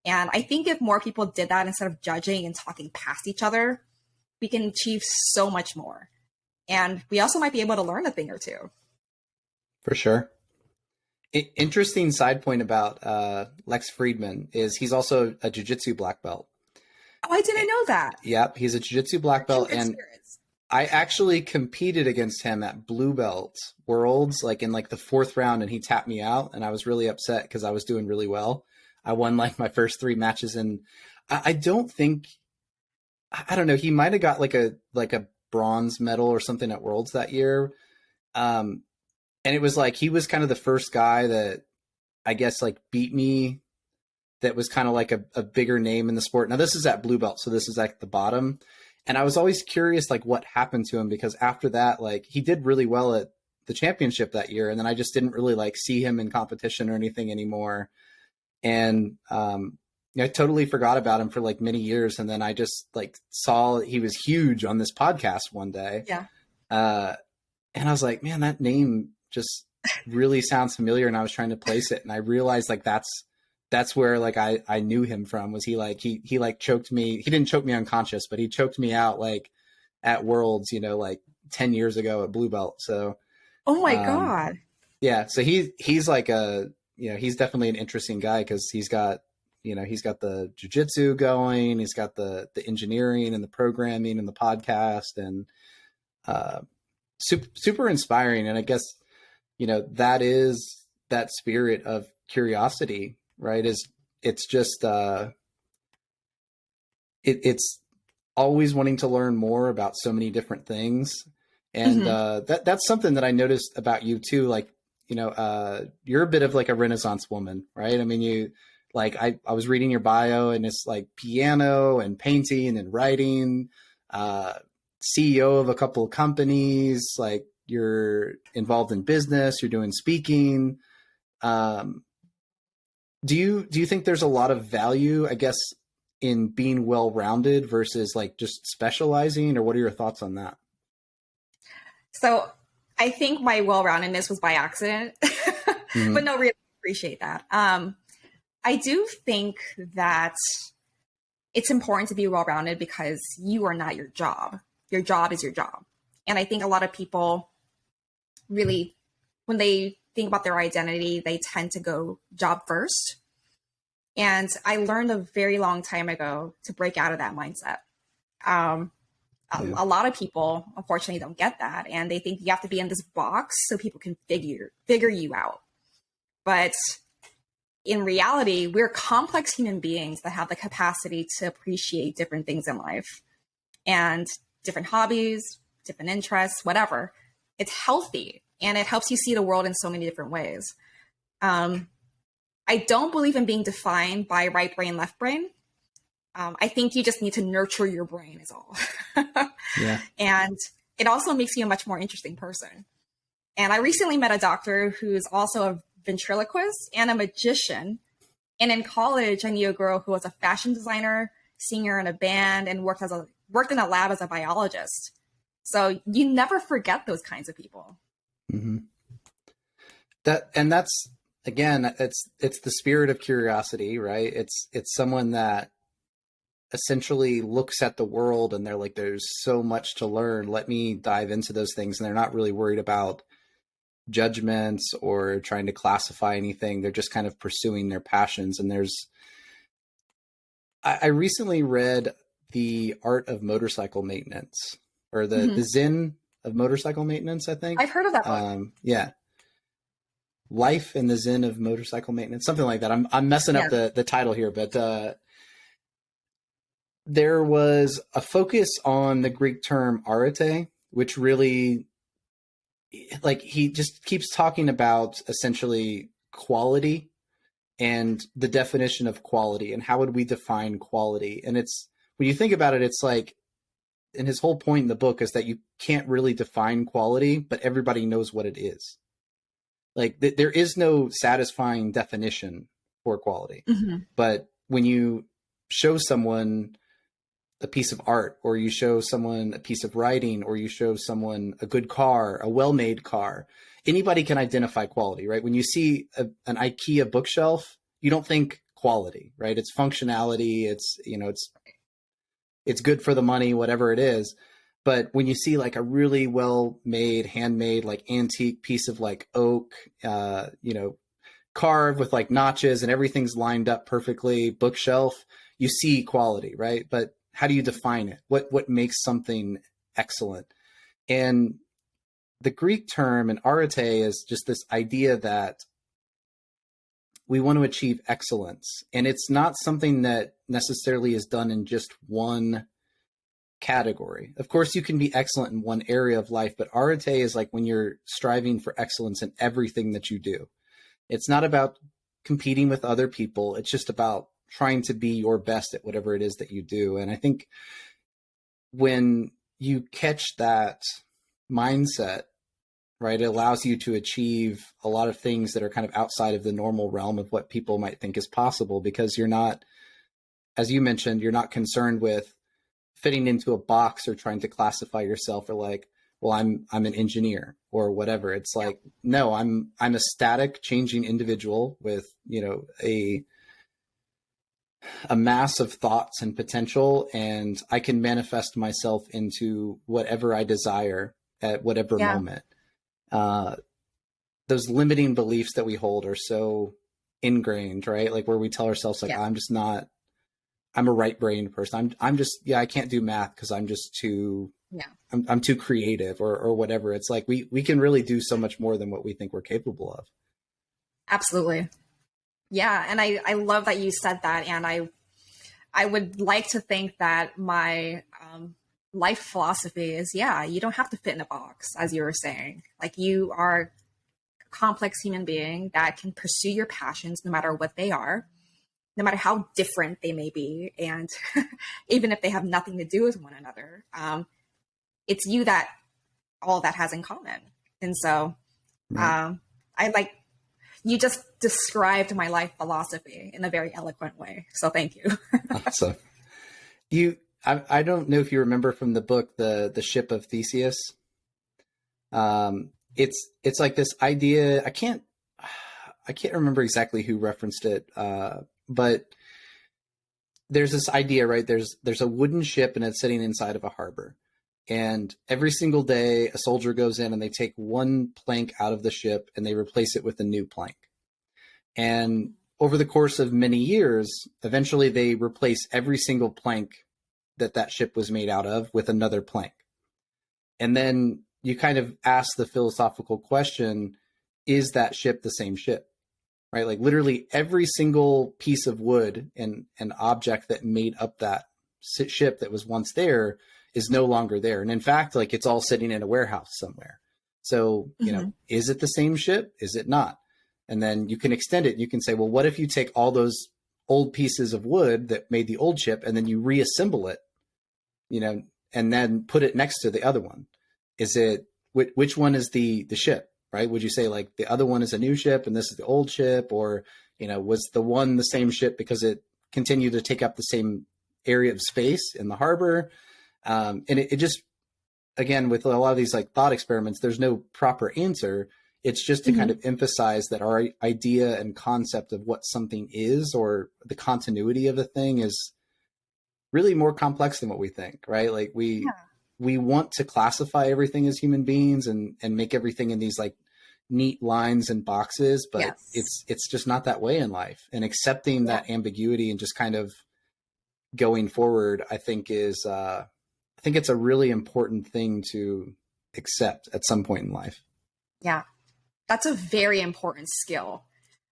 And I think if more people did that instead of judging and talking past each other, we can achieve so much more. And we also might be able to learn a thing or two. For sure. Interesting side point about Lex Fridman is he's also a jiu-jitsu black belt. Oh, I didn't know that. Yep, he's a jiu-jitsu black belt, and I actually competed against him at Blue Belt Worlds, like in like the 4th round, and he tapped me out, and I was really upset because I was doing really well. I won like my first 3 matches, and I don't think I don't know, he might have got like a bronze medal or something at Worlds that year. Um, and it was like he was kind of the first guy that I guess like beat me, that was kind of like a bigger name in the sport. Now this is at blue belt, so this is at the bottom. And I was always curious like what happened to him, because after that, like he did really well at the championship that year, and then I just didn't really like see him in competition or anything anymore. And I totally forgot about him for like many years, and then I just like saw he was huge on this podcast one day. Yeah. Uh, and I was like, man, that name just really sounds familiar. And I was trying to place it, and I realized like that's where like I knew him from. Was he like he like choked me? He didn't choke me unconscious, but he choked me out like at Worlds, like 10 years ago at blue belt. So Oh my um, God. yeah, so he's like he's definitely an interesting guy, because he's got the jujitsu going, he's got the engineering and the programming and the podcast, and super inspiring. And I guess that is that spirit of curiosity, right? Is it's just it's always wanting to learn more about so many different things. And Hmm. that's something that I noticed about you too. Like, you're a bit of like a Renaissance woman, right? I mean, I was reading your bio, and it's like piano and painting and writing, uh, CEO of a couple of companies, like you're involved in business, you're doing speaking. Um, do you think there's a lot of value, I guess, in being well-rounded versus like just specializing, or what are your thoughts on that? So I think my well-roundedness was by accident, but Mm-hmm. no, really appreciate that. I do think that it's important to be well-rounded because you are not your job. Your job is your job. And I think a lot of people really, when they think about their identity, they tend to go job first. And I learned a very long time ago to break out of that mindset. Um, Yeah. a lot of people, unfortunately, don't get that, and they think you have to be in this box so people can figure you out. But in reality, we're complex human beings that have the capacity to appreciate different things in life and different hobbies, different interests, whatever. It's healthy and it helps you see the world in so many different ways. Um, I don't believe in being defined by right brain, left brain. I think you just need to nurture your brain, is all. Yeah. And it also makes you a much more interesting person. And I recently met a doctor who's also a ventriloquist and a magician. And in college, I knew a girl who was a fashion designer, singer in a band, and worked in a lab as a biologist. So you never forget those kinds of people. Mm-hmm. That's again, it's the spirit of curiosity, right? It's someone that essentially looks at the world and they're like, there's so much to learn. Let me dive into those things. And they're not really worried about judgments or trying to classify anything. They're just kind of pursuing their passions. And I recently read The Art of Motorcycle Maintenance, or the Mm-hmm. Zen of Motorcycle Maintenance, I think. I've heard of that book. Yeah. Life and the Zen of Motorcycle Maintenance, something like that. I'm messing up Yeah. the title here, but there was a focus on the Greek term arete, which really, like, he just keeps talking about essentially quality and the definition of quality and how would we define quality. And it's, when you think about it, it's like, and his whole point in the book is that you can't really define quality, but everybody knows what it is. Like there is no satisfying definition for quality. Mm-hmm. But when you show someone a piece of art, or you show someone a piece of writing, or you show someone a good car, a well-made car, anybody can identify quality, right? When you see an IKEA bookshelf, you don't think quality, right? It's functionality. It's good for the money, whatever it is. But when you see like a really well made, handmade, like antique piece of like oak, carved with like notches and everything's lined up perfectly, bookshelf, you see quality, right? But how do you define it? What makes something excellent? And the Greek term in arete is just this idea that we want to achieve excellence. And it's not something that necessarily is done in just one category. Of course, you can be excellent in one area of life, but arete is like when you're striving for excellence in everything that you do. It's not about competing with other people. It's just about trying to be your best at whatever it is that you do. And I think when you catch that mindset, right, it allows you to achieve a lot of things that are kind of outside of the normal realm of what people might think is possible, because you're not, as you mentioned, you're not concerned with fitting into a box or trying to classify yourself or like, well, I'm an engineer or whatever. It's like, no, I'm a static changing individual with, a mass of thoughts and potential, and I can manifest myself into whatever I desire at whatever Yeah. moment. Those limiting beliefs that we hold are so ingrained, right? Like where we tell ourselves like, I'm a right brained person. I'm just, I can't do math because I'm just too, I'm too creative or whatever. It's like, we can really do so much more than what we think we're capable of. Absolutely. Yeah. And I love that you said that. And I would like to think that my life philosophy is, you don't have to fit in a box, as you were saying. Like, you are a complex human being that can pursue your passions no matter what they are, no matter how different they may be. And even if they have nothing to do with one another, it's you that all that has in common. And so I like, you just described my life philosophy in a very eloquent way. So thank you. Awesome. I don't know if you remember from the book, the Ship of Theseus. It's like this idea. I can't remember exactly who referenced it. But there's this idea, right? There's a wooden ship and it's sitting inside of a harbor. And every single day a soldier goes in and they take one plank out of the ship and they replace it with a new plank. And over the course of many years, eventually they replace every single plank that ship was made out of with another plank. And then you kind of ask the philosophical question, is that ship the same ship? Right? Like literally every single piece of wood and an object that made up that ship that was once there is no longer there. And in fact, like it's all sitting in a warehouse somewhere. So, is it the same ship? Is it not? And then you can extend it. You can say, well, what if you take all those old pieces of wood that made the old ship and then you reassemble it, and then put it next to the other one? Is it, which one is the ship? Right? Would you say like the other one is a new ship and this is the old ship, or, was the one the same ship because it continued to take up the same area of space in the harbor? And it just, again, with a lot of these like thought experiments, there's no proper answer. It's just to kind of emphasize that our idea and concept of what something is, or the continuity of a thing, is really more complex than what we think, right? Like we want to classify everything as human beings and make everything in these like neat lines and boxes, but it's just not that way in life. And accepting that ambiguity and just kind of going forward, I think it's a really important thing to accept at some point in life. Yeah, that's a very important skill.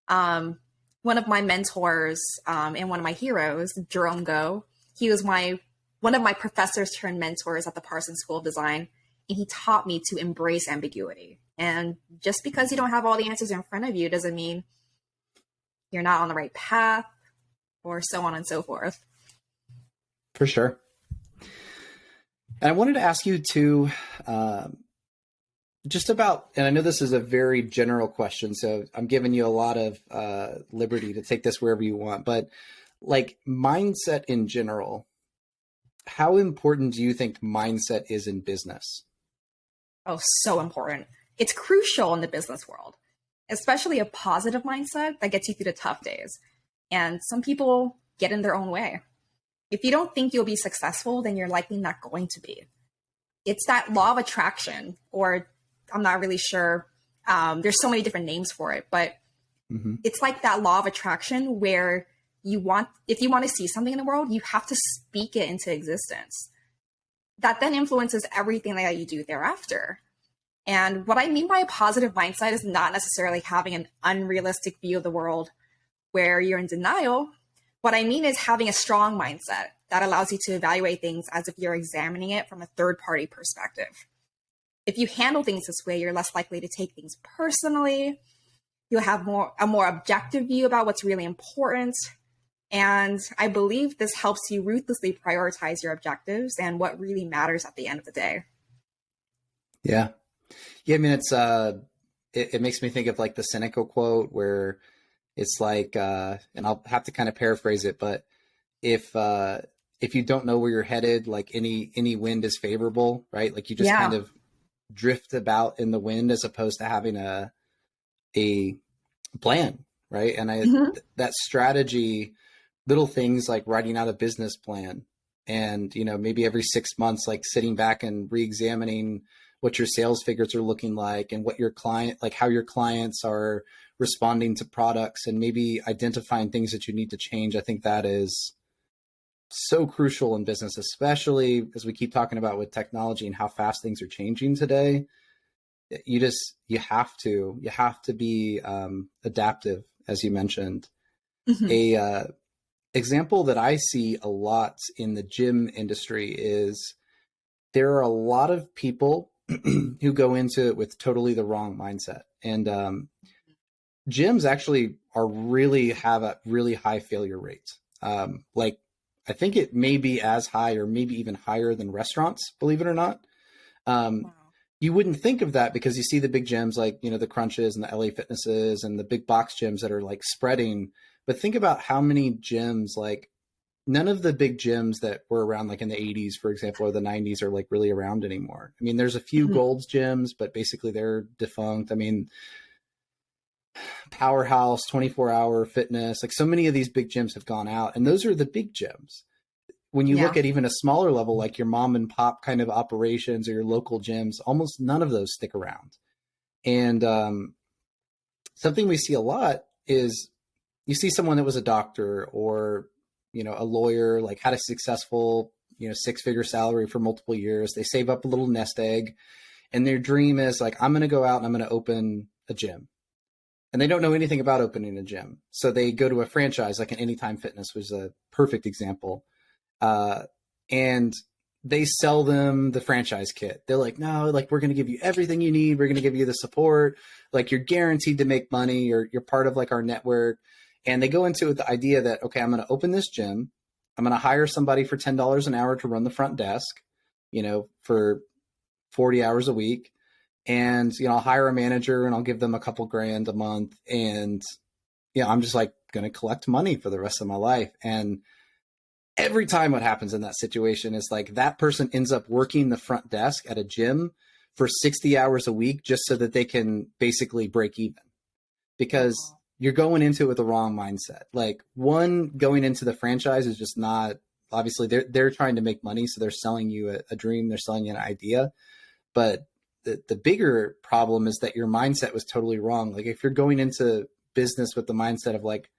One of my mentors and one of my heroes, Jerome Go, he was one of my professors turned mentors at the Parsons School of Design, and he taught me to embrace ambiguity. And just because you don't have all the answers in front of you doesn't mean you're not on the right path, or so on and so forth. For sure. And I wanted to ask you to just about, and I know this is a very general question, so I'm giving you a lot of liberty to take this wherever you want, but like mindset in general, how important do you think mindset is in business? Oh, so important. It's crucial in the business world, especially a positive mindset that gets you through the tough days. And some people get in their own way. If you don't think you'll be successful, then you're likely not going to be. It's that law of attraction, or I'm not really sure. There's so many different names for it, but it's like that law of attraction where if you want to see something in the world, you have to speak it into existence. That then influences everything that you do thereafter. And what I mean by a positive mindset is not necessarily having an unrealistic view of the world where you're in denial. What I mean is having a strong mindset that allows you to evaluate things as if you're examining it from a third party perspective. If you handle things this way, you're less likely to take things personally. You'll have a more objective view about what's really important. And I believe this helps you ruthlessly prioritize your objectives and what really matters at the end of the day. Yeah. Yeah. I mean, it makes me think of like the Seneca quote where it's like, and I'll have to kind of paraphrase it, but if you don't know where you're headed, like any wind is favorable, right? Like you just kind of drift about in the wind as opposed to having a plan, right? And that strategy, little things like writing out a business plan and, maybe every 6 months, like sitting back and re-examining what your sales figures are looking like and what your how your clients are responding to products and maybe identifying things that you need to change. I think that is so crucial in business, especially as we keep talking about with technology and how fast things are changing today. You have to be adaptive, as you mentioned. A example that I see a lot in the gym industry is there are a lot of people who go into it with totally the wrong mindset. And gyms actually have a really high failure rate. I think it may be as high or maybe even higher than restaurants, believe it or not. Wow. You wouldn't think of that because you see the big gyms like, the Crunches and the LA Fitnesses and the big box gyms that are like spreading. But think about how many gyms, like none of the big gyms that were around like in the 80s, for example, or the 90s are like really around anymore. I mean, there's a few Gold's gyms, but basically they're defunct. I mean, Powerhouse, 24-hour fitness, like so many of these big gyms have gone out, and those are the big gyms. When you look at even a smaller level, like your mom and pop kind of operations or your local gyms, almost none of those stick around. And something we see a lot is you see someone that was a doctor or, a lawyer, like had a successful, 6-figure salary for multiple years. They save up a little nest egg and their dream is like, I'm going to go out and I'm going to open a gym. And they don't know anything about opening a gym. So they go to a franchise, like an Anytime Fitness was a perfect example. And they sell them the franchise kit. They're like, no, like we're going to give you everything you need. We're going to give you the support. Like you're guaranteed to make money. You're part of like our network. And they go into it with the idea that, okay, I'm going to open this gym. I'm going to hire somebody for $10 an hour to run the front desk, for 40 hours a week. And, I'll hire a manager and I'll give them a couple grand a month. And, I'm just like going to collect money for the rest of my life. And every time what happens in that situation is like that person ends up working the front desk at a gym for 60 hours a week just so that they can basically break even, because you're going into it with the wrong mindset. Like going into the franchise is just not, obviously they're trying to make money. So they're selling you a dream. They're selling you an idea. But the bigger problem is that your mindset was totally wrong. Like if you're going into business with the mindset of like,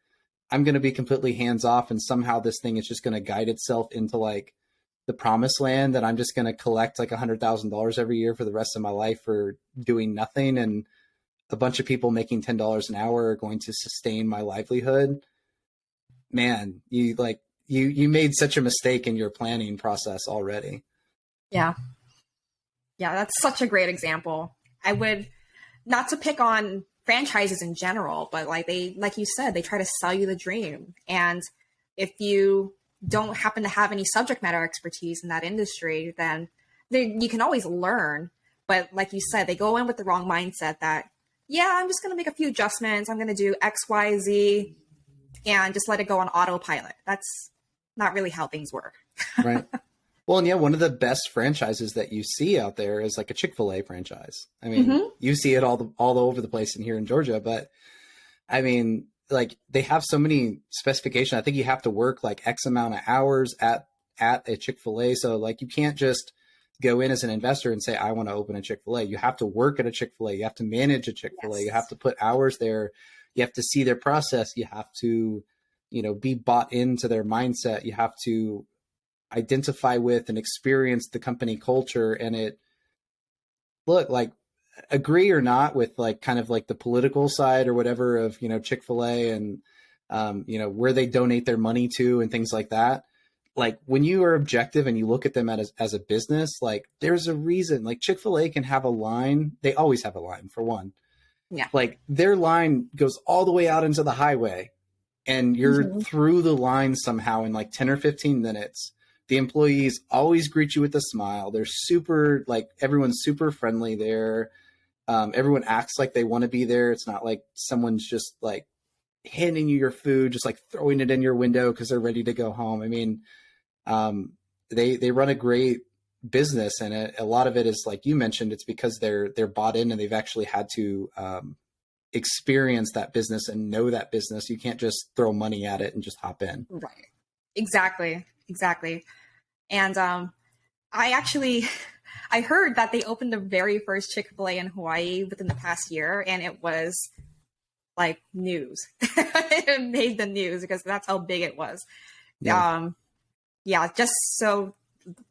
I'm going to be completely hands off and somehow this thing is just going to guide itself into like the promised land that I'm just going to collect like $100,000 every year for the rest of my life for doing nothing. And a bunch of people making $10 an hour are going to sustain my livelihood. Man, you made such a mistake in your planning process already. Yeah. Yeah, that's such a great example. I would, not to pick on franchises in general, but like you said, they try to sell you the dream. And if you don't happen to have any subject matter expertise in that industry, then you can always learn. But like you said, they go in with the wrong mindset that, I'm just going to make a few adjustments. I'm going to do X, Y, Z, and just let it go on autopilot. That's not really how things work. Right. Well, and one of the best franchises that you see out there is like a Chick-fil-A franchise. I mean, you see it all over the place in here in Georgia, but I mean, like they have so many specifications. I think you have to work like X amount of hours at a Chick-fil-A. So like you can't just go in as an investor and say, I want to open a Chick-fil-A. You have to work at a Chick-fil-A. You have to manage a Chick-fil-A. Yes. You have to put hours there. You have to see their process. You have to, be bought into their mindset. You have to identify with and experience the company culture. And agree or not with like kind of like the political side or whatever of, Chick-fil-A and, where they donate their money to and things like that. like when you are objective and you look at them as a business, like there's a reason. Like Chick-fil-A can have a line. They always have a line, for one. Yeah. Like their line goes all the way out into the highway, and you're Hmm. through the line somehow in like 10 or 15 minutes. The employees always greet you with a smile. They're super, like, everyone's super friendly there. Everyone acts like they want to be there. It's not like someone's just like handing you your food, just like throwing it in your window because they're ready to go home. I mean, they run a great business, and a lot of it is, like you mentioned, it's because they're bought in and they've actually had to experience that business and know that business. You can't just throw money at it and just hop in. Right. Exactly. Exactly. And I actually I heard that they opened the very first Chick-fil-A in Hawaii within the past year, and it was like news. It made the news because that's how big it was. Yeah. Yeah, just so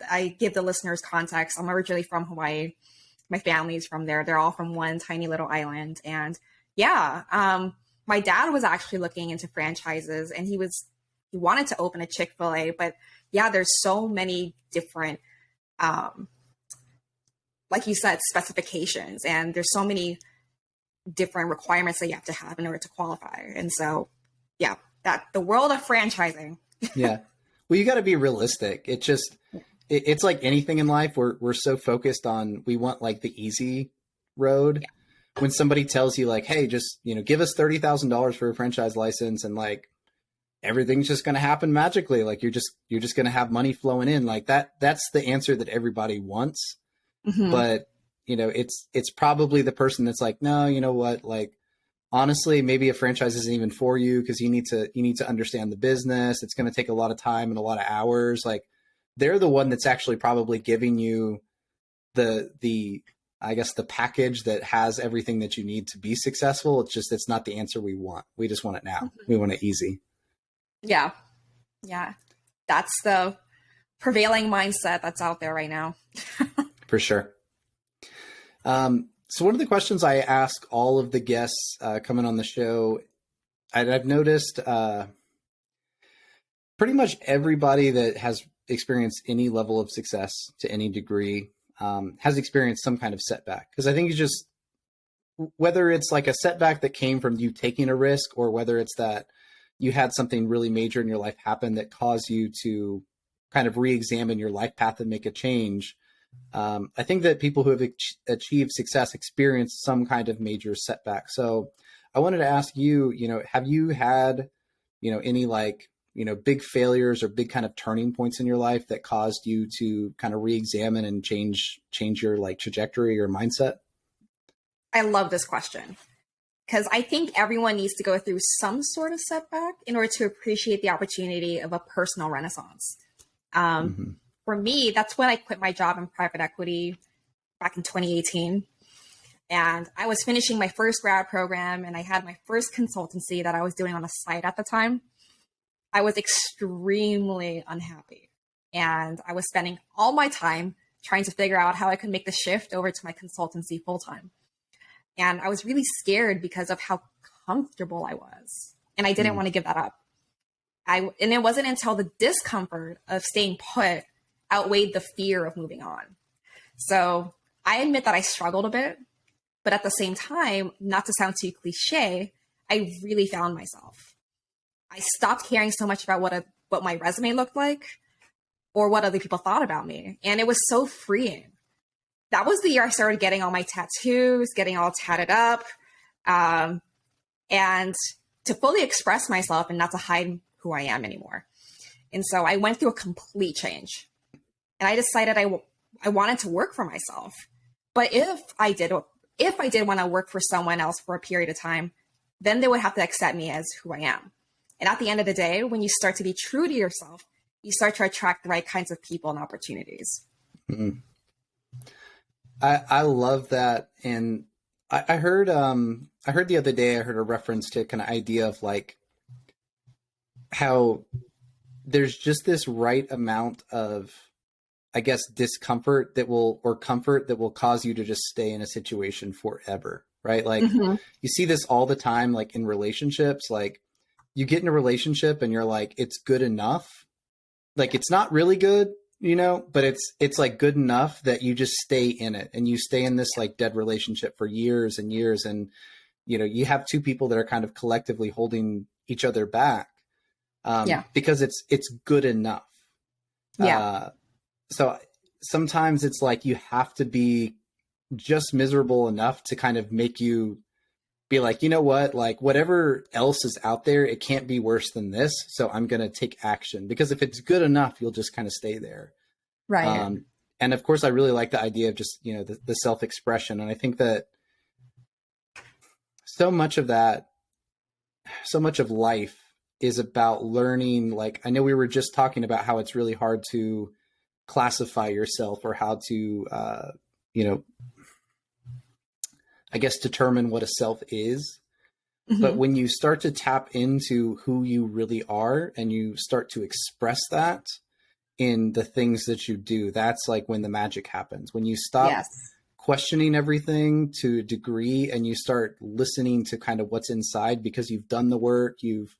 I give the listeners context, I'm originally from Hawaii. My family's from there. They're all from one tiny little island. And yeah, my dad was actually looking into franchises, and he wanted to open a Chick-fil-A, but yeah, there's so many different, like you said, specifications, and there's so many different requirements that you have to have in order to qualify. And so, yeah, that the world of franchising. Yeah. Well, you got to be realistic. It's like anything in life. We're so focused on, we want like the easy road. Yeah. When somebody tells you like, hey, just, give us $30,000 for a franchise license, and like everything's just going to happen magically. Like you're just going to have money flowing in like that. That's the answer that everybody wants. Mm-hmm. But, it's probably the person that's like, no, you know what? Like, honestly, maybe a franchise isn't even for you, because you need to understand the business. It's going to take a lot of time and a lot of hours. Like, they're the one that's actually probably giving you the I guess the package that has everything that you need to be successful. It's not the answer we want. We just want it now. Mm-hmm. We want it easy. Yeah. Yeah. That's the prevailing mindset that's out there right now. For sure. So one of the questions I ask all of the guests coming on the show, I've noticed pretty much everybody that has experienced any level of success to any degree has experienced some kind of setback. Because I think it's just, whether it's like a setback that came from you taking a risk, or whether it's that you had something really major in your life happen that caused you to kind of re-examine your life path and make a change. I think that people who have achieved success experience some kind of major setback. So I wanted to ask you, have you had, any like, big failures or big kind of turning points in your life that caused you to kind of re-examine and change your like trajectory or mindset? I love this question because I think everyone needs to go through some sort of setback in order to appreciate the opportunity of a personal renaissance. Mm-hmm. For me, that's when I quit my job in private equity back in 2018. And I was finishing my first grad program, and I had my first consultancy that I was doing on the side at the time. I was extremely unhappy, and I was spending all my time trying to figure out how I could make the shift over to my consultancy full time. And I was really scared because of how comfortable I was, and I didn't want to give that up. And it wasn't until the discomfort of staying put outweighed the fear of moving on. So I admit that I struggled a bit, but at the same time, not to sound too cliche, I really found myself. I stopped caring so much about what my resume looked like or what other people thought about me. And it was so freeing. That was the year I started getting all my tattoos, getting all tatted up, and to fully express myself and not to hide who I am anymore. And so I went through a complete change. And I decided I wanted to work for myself. But if I did want to work for someone else for a period of time, then they would have to accept me as who I am. And at the end of the day, when you start to be true to yourself, you start to attract the right kinds of people and opportunities. Mm-hmm. I love that. And I heard the other day, I heard a reference to kind of idea of like how there's just this right amount of, I guess, discomfort or comfort that will cause you to just stay in a situation forever. Right. Like you see this all the time, like in relationships, like you get in a relationship and you're like, it's good enough. like it's not really good, but it's like good enough that you just stay in it and you stay in this like dead relationship for years and years. And, you have two people that are kind of collectively holding each other back, Yeah. because it's good enough. Yeah. So sometimes it's like you have to be just miserable enough to kind of make you be like, you know what, like whatever else is out there, it can't be worse than this. So I'm going to take action, because if it's good enough, you'll just kind of stay there. Right. And of course, I really like the idea of just, the self-expression. And I think that so much of that, so much of life is about learning. Like, I know we were just talking about how it's really hard to classify yourself, or how to, you know, I guess, determine what a self is. But when you start to tap into who you really are and you start to express that in the things that you do, that's like when the magic happens. When you stop Yes. questioning everything to a degree and you start listening to kind of what's inside, because you've done the work, you've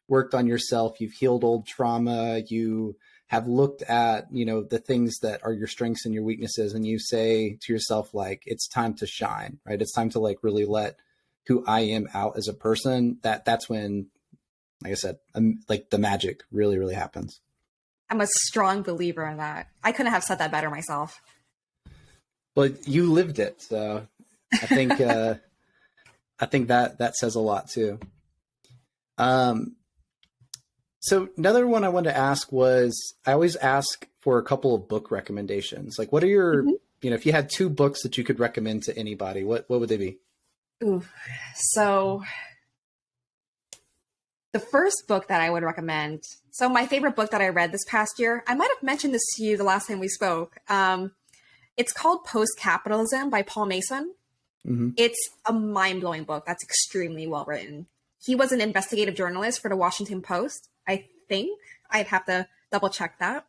worked on yourself, you've healed old trauma, you have looked at, the things that are your strengths and your weaknesses, and you say to yourself, like, it's time to shine, right? It's time to like really let who I am out as a person. That's when, like I said, like the magic really, really happens. I'm a strong believer in that. I couldn't have said that better myself. But you lived it, so I think I think that says a lot too. So another one I wanted to ask was, I always ask for a couple of book recommendations. Like, what are your, if you had two books that you could recommend to anybody, what would they be? Ooh. So the first book that I would recommend. So my favorite book that I read this past year, I might have mentioned this to you the last time we spoke. It's called Post-Capitalism by Paul Mason. Mm-hmm. It's a mind-blowing book that's extremely well written. He was an investigative journalist for the Washington Post, I think. I'd have to double check that.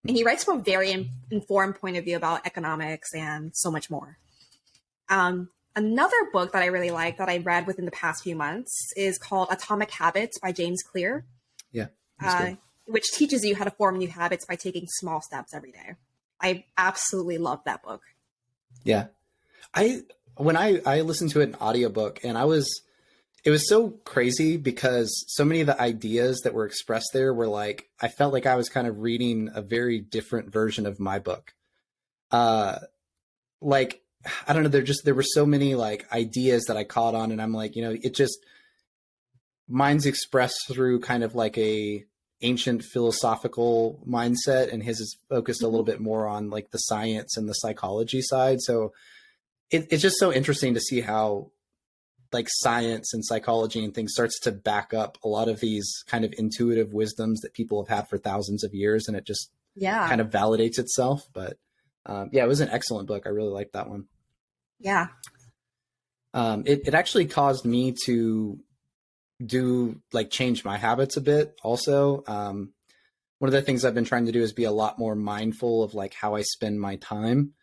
And he writes from a very informed point of view about economics and so much more. Another book that I really like that I read within the past few months is called Atomic Habits by James Clear, Yeah. which teaches you how to form new habits by taking small steps every day. I absolutely love that book. Yeah. When I listened to it in audiobook, and it was so crazy because so many of the ideas that were expressed there were like, I felt like I was kind of reading a very different version of my book. Like, I don't know, there were so many like ideas that I caught on, and I'm like, it just, mine's expressed through kind of like a ancient philosophical mindset, and his is focused a little bit more on like the science and the psychology side. So it's just so interesting to see how like science and psychology and things starts to back up a lot of these kind of intuitive wisdoms that people have had for thousands of years, and it just kind of validates itself. But it was an excellent book. I really liked that one. Yeah. It actually caused me to change my habits a bit also. One of the things I've been trying to do is be a lot more mindful of like how I spend my time.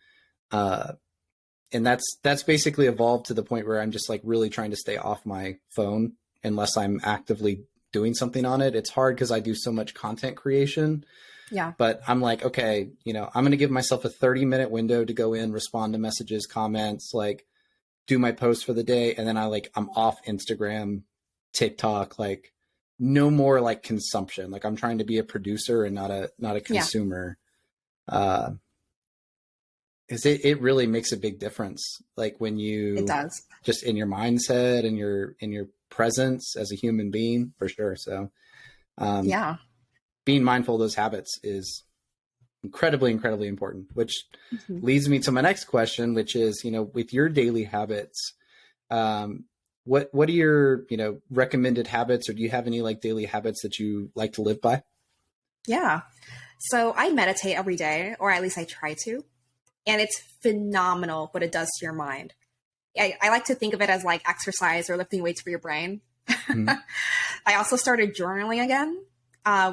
And that's basically evolved to the point where I'm just like really trying to stay off my phone unless I'm actively doing something on it. It's hard because I do so much content creation. Yeah. But I'm like, okay, I'm going to give myself a 30-minute window to go in, respond to messages, comments, like do my post for the day. And then I'm off Instagram, TikTok, like no more like consumption. Like I'm trying to be a producer and not a consumer. Yeah. It really makes a big difference. Like when you, it does, just in your mindset and in your presence as a human being, for sure. So, being mindful of those habits is incredibly, incredibly important, which leads me to my next question, which is, with your daily habits, what are your, recommended habits, or do you have any like daily habits that you like to live by? Yeah. So I meditate every day, or at least I try to. And it's phenomenal what it does to your mind. I like to think of it as like exercise or lifting weights for your brain. I also started journaling again,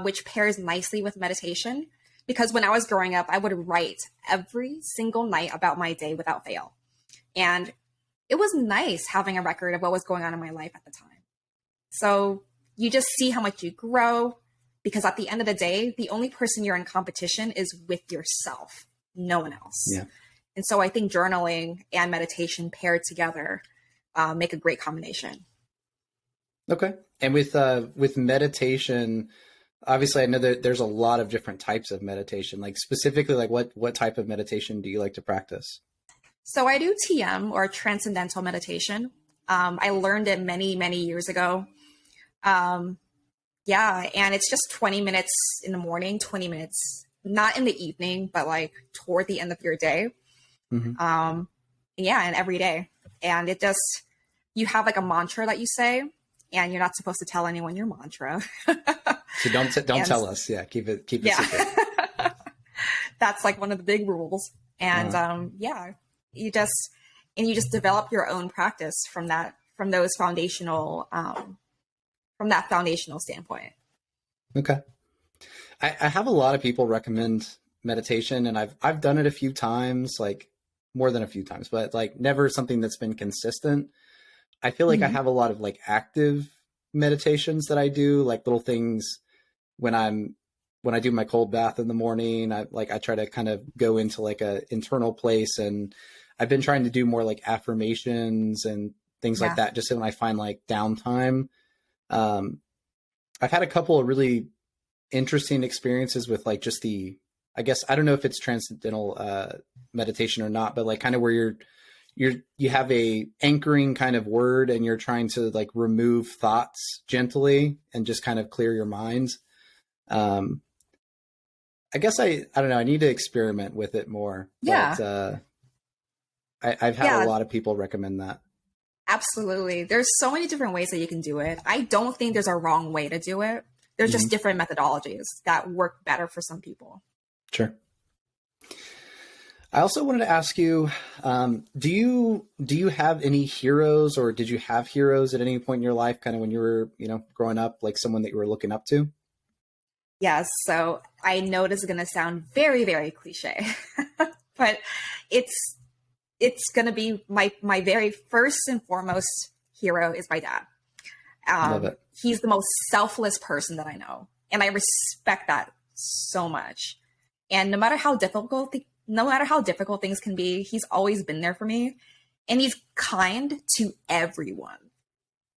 which pairs nicely with meditation. Because when I was growing up, I would write every single night about my day without fail. And it was nice having a record of what was going on in my life at the time. So you just see how much you grow. because at the end of the day, the only person you're in competition is with yourself, no one else. Yeah. And so I think journaling and meditation paired together make a great combination. Okay. And with meditation, obviously I know that there's a lot of different types of meditation. Like specifically, like what type of meditation do you like to practice? So I do TM, or transcendental meditation. I learned it many, many years ago. Um, yeah, and it's just 20 minutes in the morning, 20 minutes, not in the evening, but like toward the end of your day. Mm-hmm. Yeah, and every day. And it just, you have like a mantra that you say, and you're not supposed to tell anyone your mantra. So don't And tell us. Yeah, keep it yeah, secret. that's like one of the big rules. And Uh, yeah, you just, and you just develop your own practice from that, from those foundational, from that foundational standpoint. okay. I have a lot of people recommend meditation, and I've done it a few times, like more than a few times, but like never something that's been consistent. I feel like I Mm-hmm. have a lot of like active meditations that I do, like little things when I do my cold bath in the morning. I try to kind of go into like a internal place, and I've been trying to do more like affirmations and things like Yeah. that, just so when I find like downtime. Um, I've had a couple of really interesting experiences with like just I guess I don't know if it's transcendental meditation or not, but like kind of where you have a anchoring kind of word, and you're trying to like remove thoughts gently and just kind of clear your minds. Um, I guess I don't know. I need to experiment with it more, but Yeah. I've had a Yeah. lot of people recommend that. Absolutely. There's so many different ways that you can do it. I don't think there's a wrong way to do it. There's Hmm. just different methodologies that work better for some people. Sure. I also wanted to ask you, do you have any heroes, or did you have heroes at any point in your life, kind of when you were, growing up, like someone that you were looking up to? Yes. So I know this is going to sound very, very cliche, but it's going to be my very first and foremost hero is my dad. Love it. He's the most selfless person that I know, and I respect that so much. And no matter how difficult things can be, he's always been there for me, and he's kind to everyone.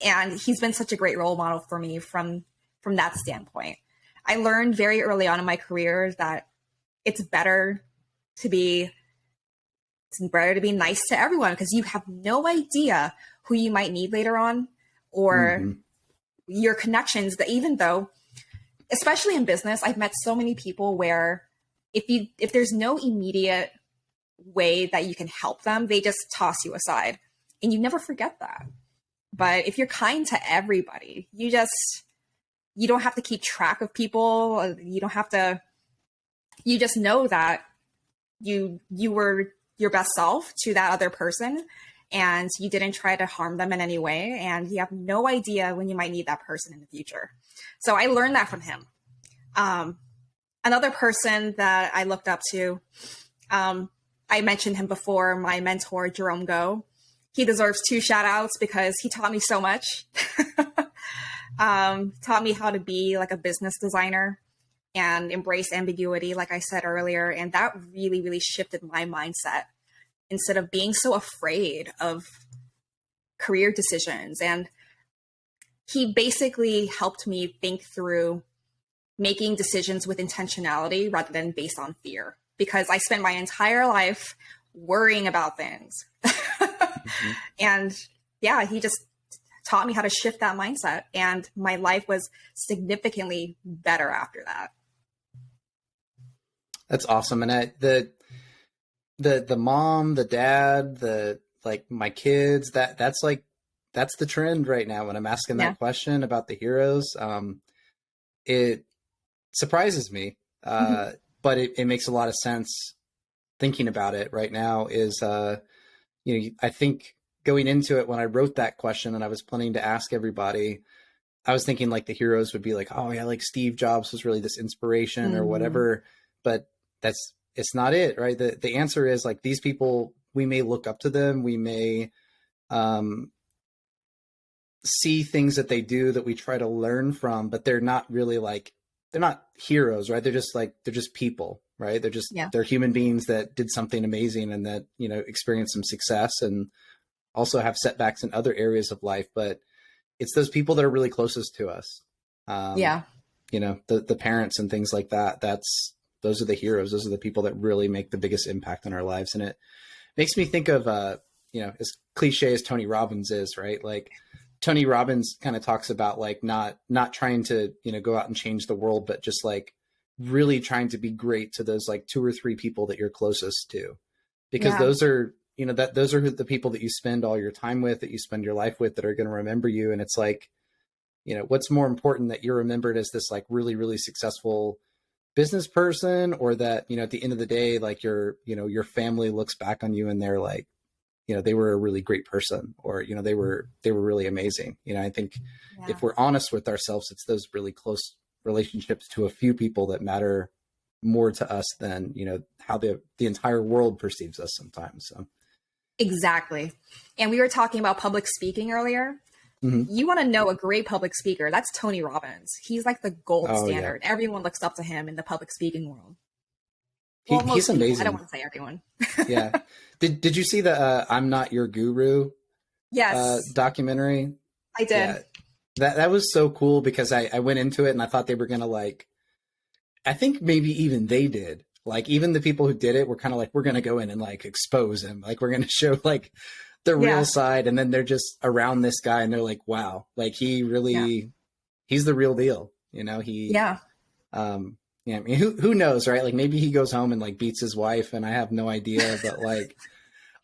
And he's been such a great role model for me from that standpoint. I learned very early on in my career that it's better to be nice to everyone, because you have no idea who you might need later on, or Hmm. your connections, that even though, especially in business, I've met so many people where if there's no immediate way that you can help them, they just toss you aside, and you never forget that. But if you're kind to everybody, you don't have to keep track of people. You don't have to, you just know that you were your best self to that other person, and you didn't try to harm them in any way, and you have no idea when you might need that person in the future. So I learned that from him. Another person that I looked up to, I mentioned him before, my mentor, Jerome Go. He deserves 2 shout outs because he taught me so much. Taught me how to be like a business designer and embrace ambiguity, like I said earlier. And that really, really shifted my mindset, instead of being so afraid of career decisions. And he basically helped me think through making decisions with intentionality rather than based on fear, because I spent my entire life worrying about things. Hmm. And yeah, he just taught me how to shift that mindset, and my life was significantly better after that. That's awesome. And the mom, the dad, the like my kids, that's the trend right now when I'm asking Yeah. that question about the heroes. It surprises me, Mhm. but it makes a lot of sense thinking about it right now. Is I think going into it, when I wrote that question and I was planning to ask everybody, I was thinking like the heroes would be like, oh yeah, like Steve Jobs was really this inspiration or Mhm. whatever, but it's not it, right? The answer is like these people, we may look up to them, we may um, see things that they do that we try to learn from, but they're not really like they're not heroes, right? They're just people, right? Yeah. They're human beings that did something amazing and that, you know, experienced some success and also have setbacks in other areas of life. But it's those people that are really closest to us. Um, Yeah. you know, the parents and things like that. Those are the heroes. Those are the people that really make the biggest impact on our lives. And it makes me think of, you know, as cliche as Tony Robbins is, right? Like Tony Robbins kind of talks about like not trying to, you know, go out and change the world, but just like really trying to be great to those like 2 or 3 people that you're closest to, because Yeah. those are, you know, those are the people that you spend all your time with, that you spend your life with, that are going to remember you. And it's like, you know, what's more important, that you're remembered as this like really, really successful business person, or that, you know, at the end of the day, like you know, your family looks back on you and they're like, you know, they were a really great person, or, you know, they were really amazing. You know, I think Yeah. if we're honest with ourselves, it's those really close relationships to a few people that matter more to us than, you know, how the entire world perceives us sometimes. So, Exactly. And we were talking about public speaking earlier. mhm. You want to know a great public speaker? That's Tony Robbins. He's like the gold Oh yeah, standard. Everyone looks up to him in the public speaking world. Well, he's most people. I don't amazing. want to say everyone. Yeah. Did you see the I'm Not Your Guru Yes, documentary? I did. Yeah. That was so cool, because I went into it and I thought they were going to like, I think maybe even they did. Like even the people who did it were kind of like, we're going to go in and like expose him. Like we're going to show like the real Yeah. side. And then they're just around this guy and they're like, wow, like Yeah. he's the real deal. You know, Yeah. yeah, I mean, who knows, right? Like maybe he goes home and like beats his wife, and I have no idea, but like,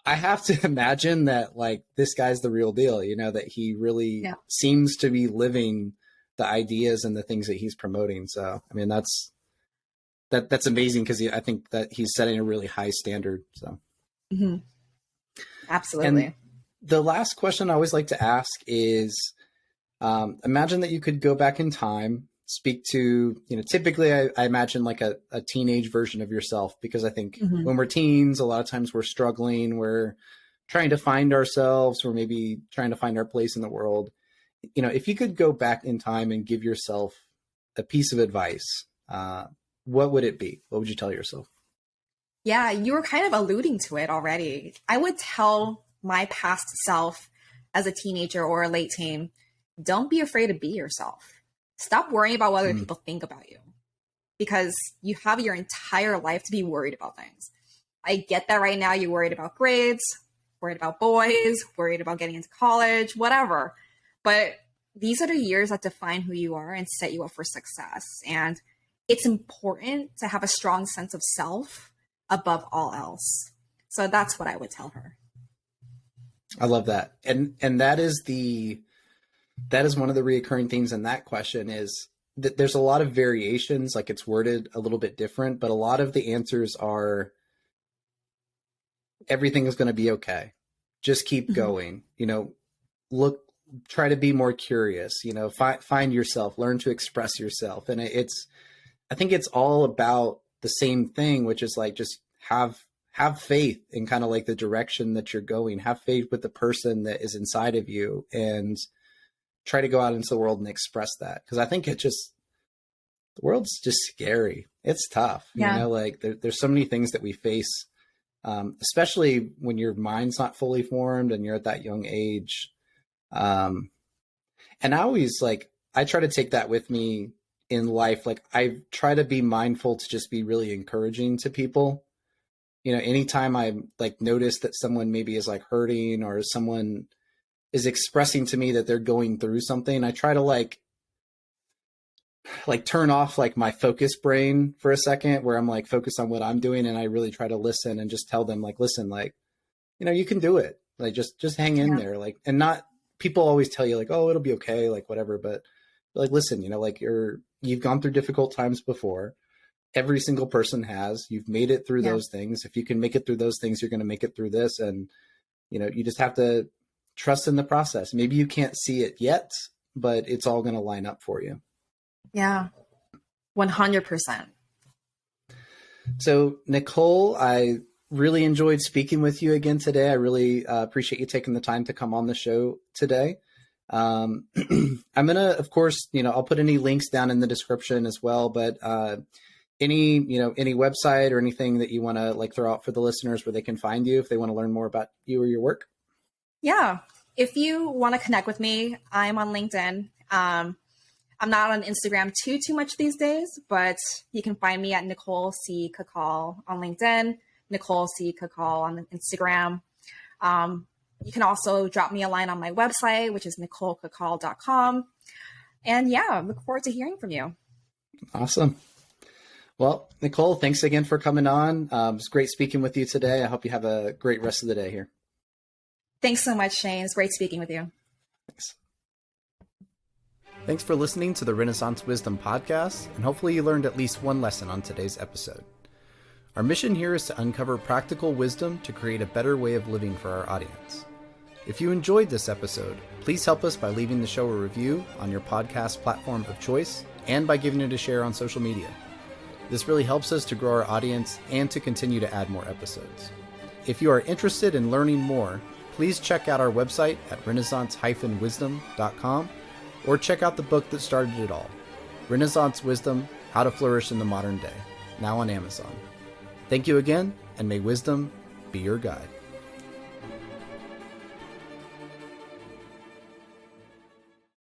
I have to imagine that like this guy's the real deal, you know, that he really Yeah. seems to be living the ideas and the things that he's promoting. So, I mean, that's amazing, because I think that he's setting a really high standard. So, Hmm. and Absolutely. the last question I always like to ask is, imagine that you could go back in time, speak to, you know, typically I imagine like a teenage version of yourself, because I think Hmm. when we're teens, a lot of times we're struggling, we're trying to find ourselves, or maybe trying to find our place in the world. You know, if you could go back in time and give yourself a piece of advice, what would it be? What would you tell yourself? Yeah, you were kind of alluding to it already. I would tell my past self as a teenager or a late teen, don't be afraid to be yourself. Stop worrying about what other Mm, people think about you, because you have your entire life to be worried about things. I get that right now you're worried about grades, worried about boys, worried about getting into college, whatever. But these are the years that define who you are and set you up for success. And it's important to have a strong sense of self above all else. So that's what I would tell her. I love that. And that is one of the reoccurring themes in that question, is that there's a lot of variations, like it's worded a little bit different, but a lot of the answers are, everything is going to be okay. Just keep Mhm. going, you know, look, try to be more curious, you know, find yourself, learn to express yourself. And I think it's all about the same thing, which is like, just have faith in kind of like the direction that you're going, have faith with the person that is inside of you, and try to go out into the world and express that. Cause I think the world's just scary. It's tough, you Yeah. know, like there's so many things that we face, especially when your mind's not fully formed and you're at that young age. Um, and I always like, I try to take that with me in life. Like I try to be mindful to just be really encouraging to people. You know, anytime I like notice that someone maybe is like hurting, or someone is expressing to me that they're going through something, I try to like turn off like my focus brain for a second, where I'm like focused on what I'm doing, and I really try to listen and just tell them like, listen, like, you know, you can do it. Like just hang in Yeah. there. Like, and not, people always tell you like, oh, it'll be okay, like whatever, but like, listen, you know, like you've gone through difficult times before. Every single person has. You've made it through Yeah. those things. If you can make it through those things, you're going to make it through this. And you know, you just have to trust in the process. Maybe you can't see it yet, but it's all going to line up for you. Yeah. 100%. So, Nicole, I really enjoyed speaking with you again today. I really appreciate you taking the time to come on the show today. I'm gonna, of course, I'll put any links down in the description as well. But any website or anything that you want to like throw out for the listeners where they can find you if they want to learn more about you or your work? Yeah. If you want to connect with me, I'm on LinkedIn. I'm not on Instagram too much these days, but you can find me at Nicole C. Cacal on LinkedIn, Nicole C. Cacal on Instagram. You can also drop me a line on my website, which is NicoleCacal.com. And yeah, look forward to hearing from you. Awesome. Well, Nicole, thanks again for coming on. It's great speaking with you today. I hope you have a great rest of the day here. Thanks so much, Shane. It's great speaking with you. Thanks. Thanks for listening to the Renaissance Wisdom Podcast, and hopefully you learned at least one lesson on today's episode. Our mission here is to uncover practical wisdom to create a better way of living for our audience. If you enjoyed this episode, please help us by leaving the show a review on your podcast platform of choice and by giving it a share on social media. This really helps us to grow our audience and to continue to add more episodes. If you are interested in learning more, please check out our website at renaissance-wisdom.com or check out the book that started it all, Renaissance Wisdom: How to Flourish in the Modern Day, now on Amazon. Thank you again, and may wisdom be your guide.